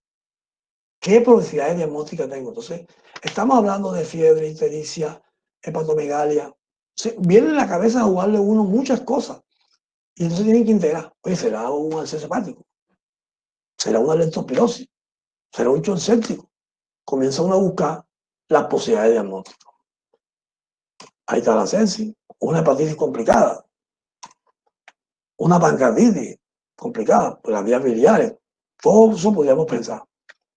¿qué probabilidades diagnósticas tengo? Entonces, estamos hablando de fiebre, ictericia, hepatomegalia. Viene en la cabeza a jugarle uno muchas cosas y entonces tienen que integrar. Oye, ¿será un absceso hepático? ¿Será una leptospirosis? ¿Será un shock séptico? Comienza uno a buscar las posibilidades de diagnóstico. Ahí está la sepsis, una hepatitis complicada, una pancreatitis complicada, por las vías biliares. Todo eso podríamos pensar.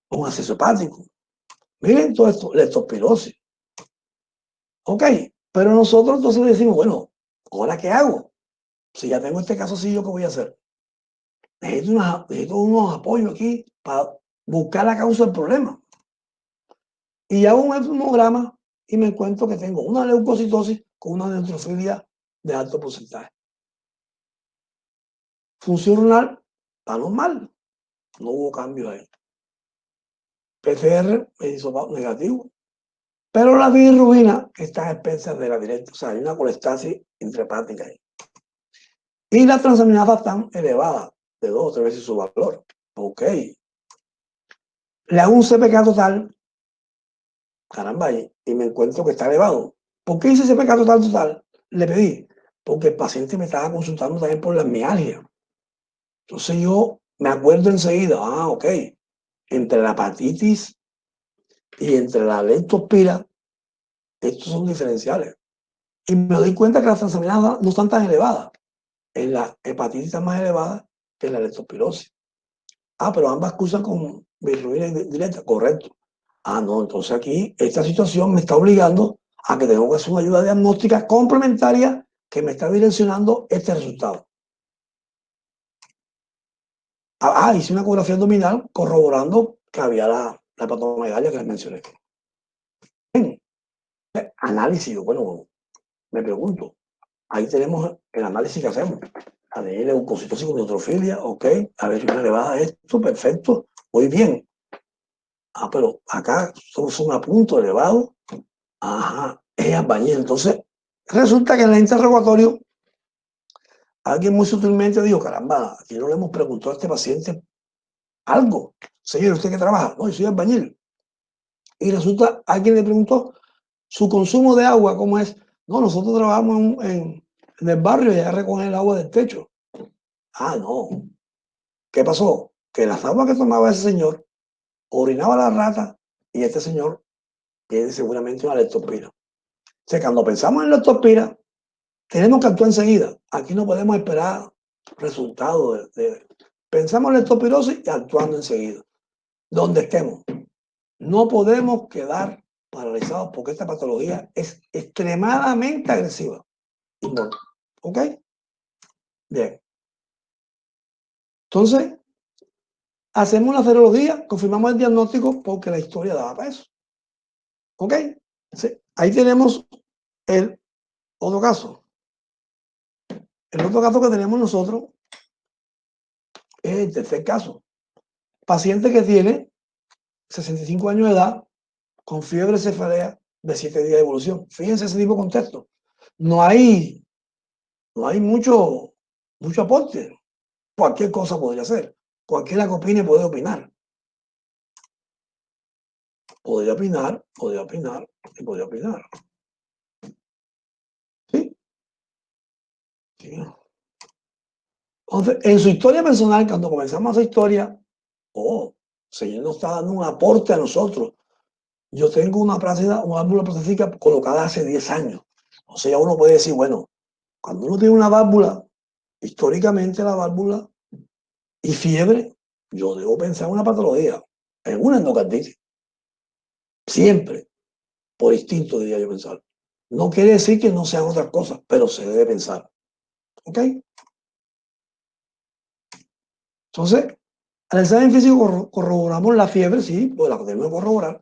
Un absceso hepático. Miren todo esto, leptospirosis. Ok, pero nosotros entonces decimos, bueno, ¿ahora qué hago? Si ya tengo este caso, sí, ¿yo qué voy a hacer? Necesito unos apoyos aquí para buscar la causa del problema. Y hago un hemograma y me encuentro que tengo una leucocitosis con una neutrofilia de alto porcentaje. Función renal está normal, no hubo cambio ahí. PCR me hizo negativo, pero la bilirrubina está a expensas de la directa, o sea, hay una colestasis intrahepática ahí. Y las transaminadas están elevadas, de 2 o 3 veces su valor. Ok. Le hago un CPK total, caramba, y me encuentro que está elevado. ¿Por qué hice CPK total? Le pedí, porque el paciente me estaba consultando también por la mialgia. Entonces yo me acuerdo enseguida, ok, entre la hepatitis y entre la leptospira, estos son diferenciales. Y me doy cuenta que las transaminadas no están tan elevadas. En la hepatitis está más elevada que en la leptospirosis. Pero ambas cursan con bilirrubina directa, correcto. No, entonces aquí esta situación me está obligando a que tengo que hacer una ayuda diagnóstica complementaria que me está direccionando este resultado. Hice una ecografía abdominal corroborando que había la hepatomegalia que les mencioné. Bien, análisis, bueno, me pregunto, ahí tenemos el análisis que hacemos. ADN, leucocitosis con neutrofilia, ok, a ver si me elevada esto, perfecto, muy bien. Pero acá son a punto elevado. Es albañil. Entonces, resulta que en el interrogatorio, alguien muy sutilmente dijo, caramba, aquí no le hemos preguntado a este paciente algo. Señor, ¿usted qué trabaja? No, yo soy albañil. Y resulta, alguien le preguntó su consumo de agua, ¿cómo es? No, nosotros trabajamos en el barrio y allá recogen el agua del techo. No. ¿Qué pasó? Que las aguas que tomaba ese señor, orinaba la rata y este señor tiene seguramente una leptospira. O sea, cuando pensamos en leptospira, tenemos que actuar enseguida. Aquí no podemos esperar resultados. Pensamos en leptospirosis y actuando enseguida. Donde estemos. No podemos quedar paralizados porque esta patología es extremadamente agresiva. ¿Ok? Bien. Entonces, hacemos la serología, confirmamos el diagnóstico porque la historia daba para eso. ¿Ok? Sí. Ahí tenemos el otro caso. El otro caso que tenemos nosotros es el tercer caso. Paciente que tiene 65 años de edad, con fiebre cefalea de 7 días de evolución. Fíjense ese tipo de contexto. No hay mucho aporte. Cualquier cosa podría ser. Cualquiera que opine puede opinar. podría opinar, y podría opinar. ¿Sí? Sí. Entonces, en su historia personal, cuando comenzamos esa historia, el Señor nos está dando un aporte a nosotros. Yo tengo una válvula prostática colocada hace 10 años. O sea, uno puede decir, bueno, cuando uno tiene una válvula, históricamente la válvula y fiebre, yo debo pensar en una patología, en una endocarditis. Siempre, por instinto, diría yo pensar. No quiere decir que no sean otras cosas, pero se debe pensar. ¿Ok? Entonces, al examen físico corroboramos la fiebre, sí, pues la tenemos que corroborar.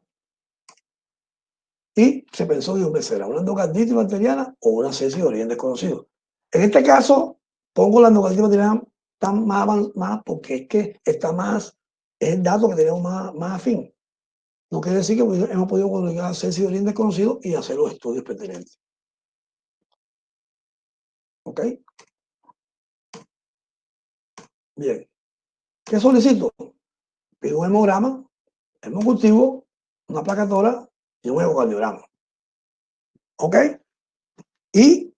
Y se pensó, digo, ¿será una endocarditis bacteriana o una sepsis de origen desconocido? En este caso, pongo la endocarditis bacteriana tan más porque es que está más, es el dato que tenemos más afín. No quiere decir que hemos podido comunicar sepsis de origen desconocido y hacer los estudios pertinentes. ¿Ok? Bien. ¿Qué solicito? Pido un hemograma, hemocultivo, una placatora y un ecocardiograma. ¿Ok? ¿Y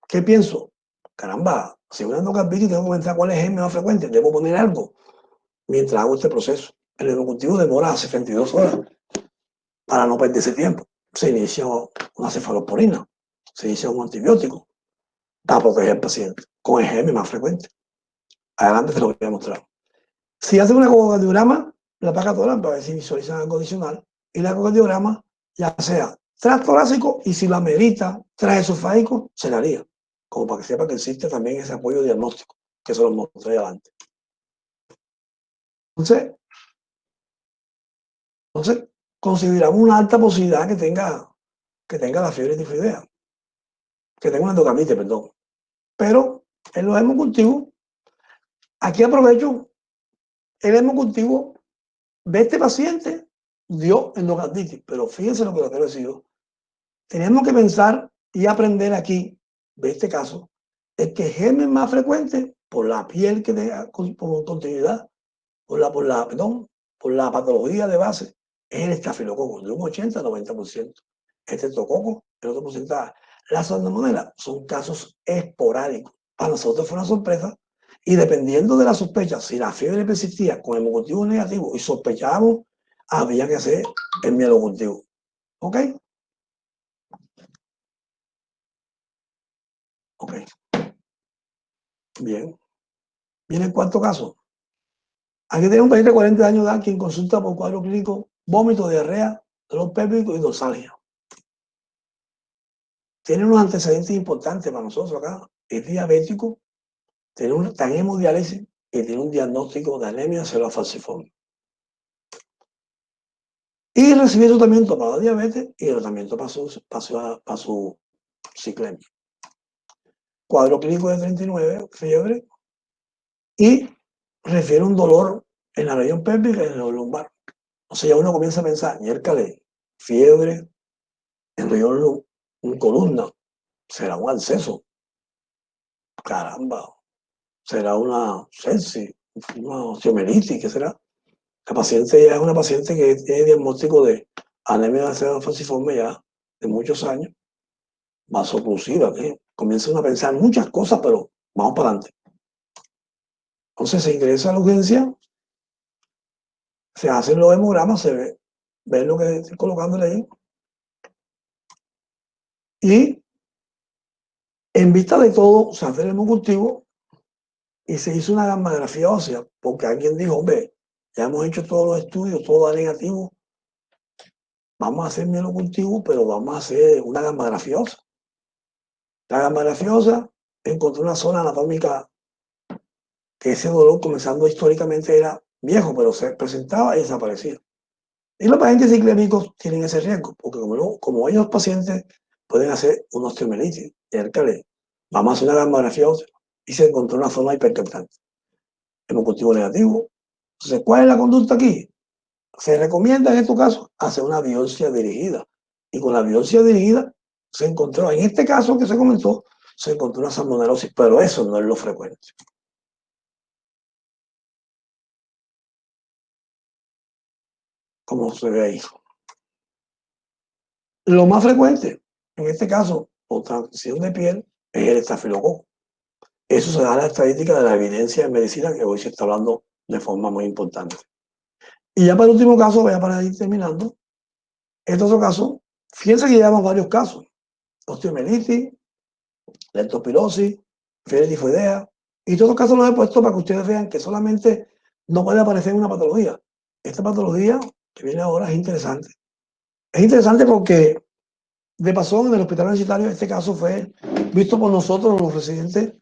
qué pienso? Caramba, si una endocarditis tengo que pensar cuál es el más frecuente, debo poner algo mientras hago este proceso. El hemocultivo demora 72 horas para no perder ese tiempo. Se inicia una cefalosporina, se inicia un antibiótico para proteger al paciente con el germen más frecuente. Adelante te lo voy a mostrar. Si hace un ecocardiograma, la placatora para ver si visualizan algo adicional, y el ecocardiograma, ya sea transtorácico y si la amerita transesofágico, se le haría, como para que sepa que existe también ese apoyo diagnóstico, que se lo mostré adelante. Entonces, consideramos una alta posibilidad que tenga la fiebre tifoidea, que tenga una endocarditis, perdón. Pero en los hemocultivos, aquí aprovecho, el hemocultivo de este paciente dio endocarditis, pero fíjense lo que quiero decir. Tenemos que pensar y aprender aquí, de este caso, es que el germen más frecuente por la piel que tenga por continuidad, por la patología de base, es el estafilococo, de un 80 a 90%. El estreptococo, el otro porcentaje. Las salmonelas son casos esporádicos. Para nosotros fue una sorpresa y dependiendo de la sospecha, si la fiebre persistía con hemocultivo negativo y sospechábamos, había que hacer el mielocultivo. ¿Ok? Ok. Bien. Viene el cuarto caso. Aquí tenemos un paciente de 40 años de edad quien consulta por cuadro clínico, vómito, diarrea, dolor pélvico y dorsalgia. Tiene unos antecedentes importantes para nosotros acá. Es diabético, está en hemodiálisis y tiene un diagnóstico de anemia falciforme. Y recibió tratamiento para la diabetes y el tratamiento para su ciclemia. Cuadro clínico de 39, fiebre, y refiere un dolor en la región pélvica y en el lumbar. O sea, ya uno comienza a pensar, miércoles, fiebre, en región columna, será un absceso. Caramba, será una sepsis, una osteomelitis, ¿qué será? La paciente ya es una paciente que tiene diagnóstico de anemia falciforme ya de muchos años, vasoclusiva, que comienza uno a pensar muchas cosas, pero vamos para adelante. Entonces se ingresa a la urgencia, se hacen los hemogramas, se ve lo que estoy colocándole ahí, y en vista de todo, se hace el hemocultivo y se hizo una gammagrafía ósea, porque alguien dijo, hombre, ya hemos hecho todos los estudios, todo da negativo, vamos a hacer mielocultivo, pero vamos a hacer una gammagrafía ósea. La gammagrafía ósea encontró una zona anatómica que ese dolor, comenzando históricamente, era viejo, pero se presentaba y desaparecía. Y los pacientes ciclémicos tienen ese riesgo, porque como ellos pacientes pueden hacer una osteomelitis, vamos a hacer una gammagrafía ósea, y se encontró una zona hipercaptante. Hemocultivo negativo. Entonces, ¿cuál es la conducta aquí? Se recomienda en estos casos hacer una biopsia dirigida. Y con la biopsia dirigida se encontró, en este caso que se comentó, se encontró una salmonelosis, pero eso no es lo frecuente. como se ve ahí. Lo más frecuente, en este caso, por transición de piel, es el estafilococo. Eso se da en la estadística de la evidencia en medicina, que hoy se está hablando de forma muy importante. Y ya para el último caso, voy a para ir terminando. Este otro caso, fíjense que llevamos varios casos. Osteomielitis, leptospirosis, fiebre tifoidea. Y todos los casos los he puesto para que ustedes vean que solamente no puede aparecer una patología. Esta patología que viene ahora es interesante. Es interesante porque de pasón en el hospital universitario este caso fue visto por nosotros los residentes.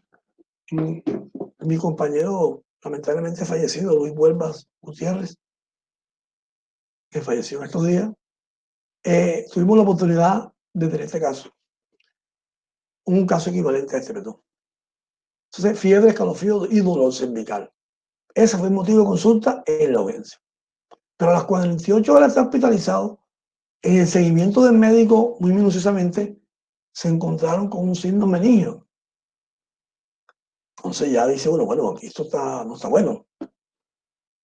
Mi compañero lamentablemente fallecido, Luis Huelvas Gutiérrez, que falleció en estos días, tuvimos la oportunidad de tener este caso, un caso equivalente a este, perdón. Entonces, fiebre, escalofrío y dolor cervical. Ese fue el motivo de consulta en la urgencia. Pero a las 48 horas está hospitalizado. En el seguimiento del médico, muy minuciosamente, se encontraron con un signo meningio. Entonces ya dice, bueno, aquí esto no está bueno.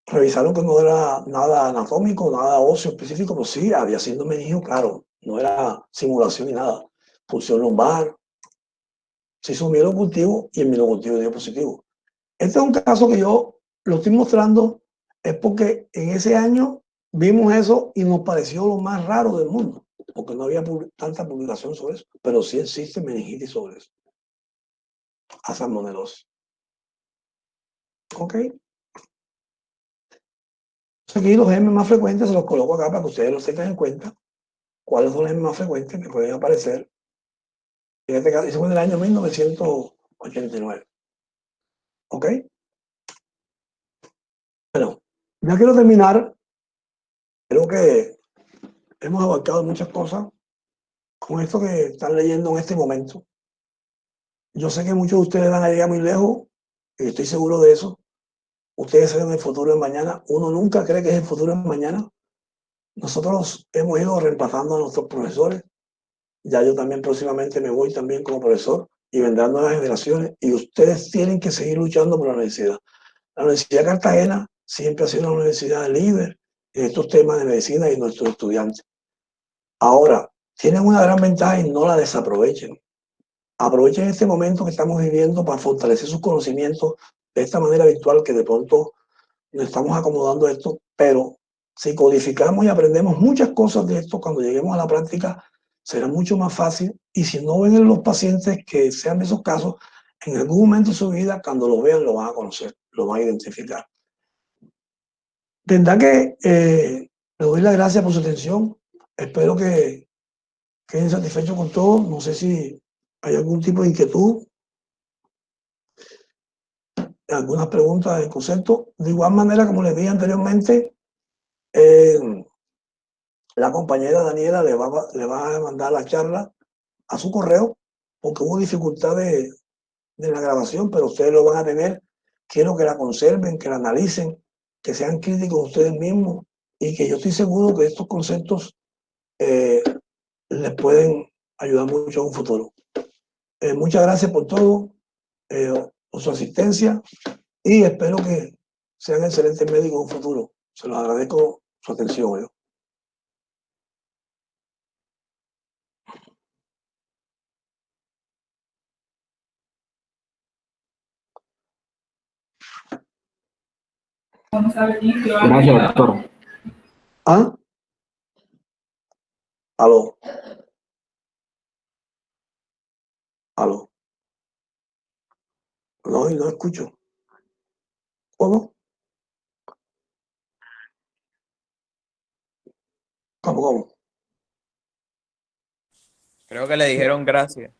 Revisaron que no era nada anatómico, nada óseo específico, pero sí había sido meningio, claro, no era simulación ni nada. Punción lumbar, se hizo un mielocultivo y el mielocultivo dio positivo. Este es un caso que yo lo estoy mostrando, es porque en ese año vimos eso y nos pareció lo más raro del mundo, porque no había tanta publicación sobre eso, pero sí existe meningitis sobre eso, a salmonelosis. ¿Ok? Aquí los germes más frecuentes se los coloco acá para que ustedes los tengan en cuenta. ¿Cuáles son los germes más frecuentes que pueden aparecer? En este caso, eso fue en el año 1989. ¿Ok? Bueno, ya quiero terminar. Creo que hemos abarcado muchas cosas con esto que están leyendo en este momento. Yo sé que muchos de ustedes van a llegar muy lejos, y estoy seguro de eso. Ustedes saben el futuro de mañana. Uno nunca cree que es el futuro de mañana. Nosotros hemos ido reemplazando a nuestros profesores. Ya yo también próximamente me voy también como profesor y vendrán nuevas generaciones y ustedes tienen que seguir luchando por la universidad. La Universidad de Cartagena siempre ha sido una universidad líder en estos temas de medicina y nuestros estudiantes. Ahora, tienen una gran ventaja y no la desaprovechen. Aprovechen este momento que estamos viviendo para fortalecer sus conocimientos de esta manera virtual que de pronto nos estamos acomodando a esto, pero si codificamos y aprendemos muchas cosas de esto, cuando lleguemos a la práctica será mucho más fácil y si no ven en los pacientes que sean de esos casos, en algún momento de su vida, cuando lo vean, lo van a conocer, lo van a identificar. Tendrá que le doy las gracias por su atención. Espero que queden satisfechos con todo. No sé si hay algún tipo de inquietud, algunas preguntas del concepto. De igual manera, como les dije anteriormente, la compañera Daniela le va a mandar la charla a su correo porque hubo dificultad de la grabación, pero ustedes lo van a tener. Quiero que la conserven, que la analicen, que sean críticos ustedes mismos y que yo estoy seguro que estos conceptos les pueden ayudar mucho en un futuro. Muchas gracias por todo, por su asistencia y espero que sean excelentes médicos en un futuro. Se los agradezco su atención. Gracias, doctor. ¿Ah? Aló, aló. No, no escucho. ¿Cómo? ¿Cómo? Creo que le dijeron gracias.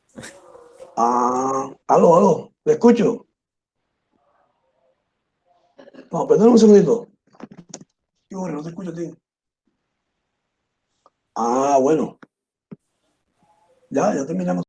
Ah, aló, ¿le escucho? No, perdón un segundito. Yo, no te escucho a ti. Ah, bueno. Ya terminamos.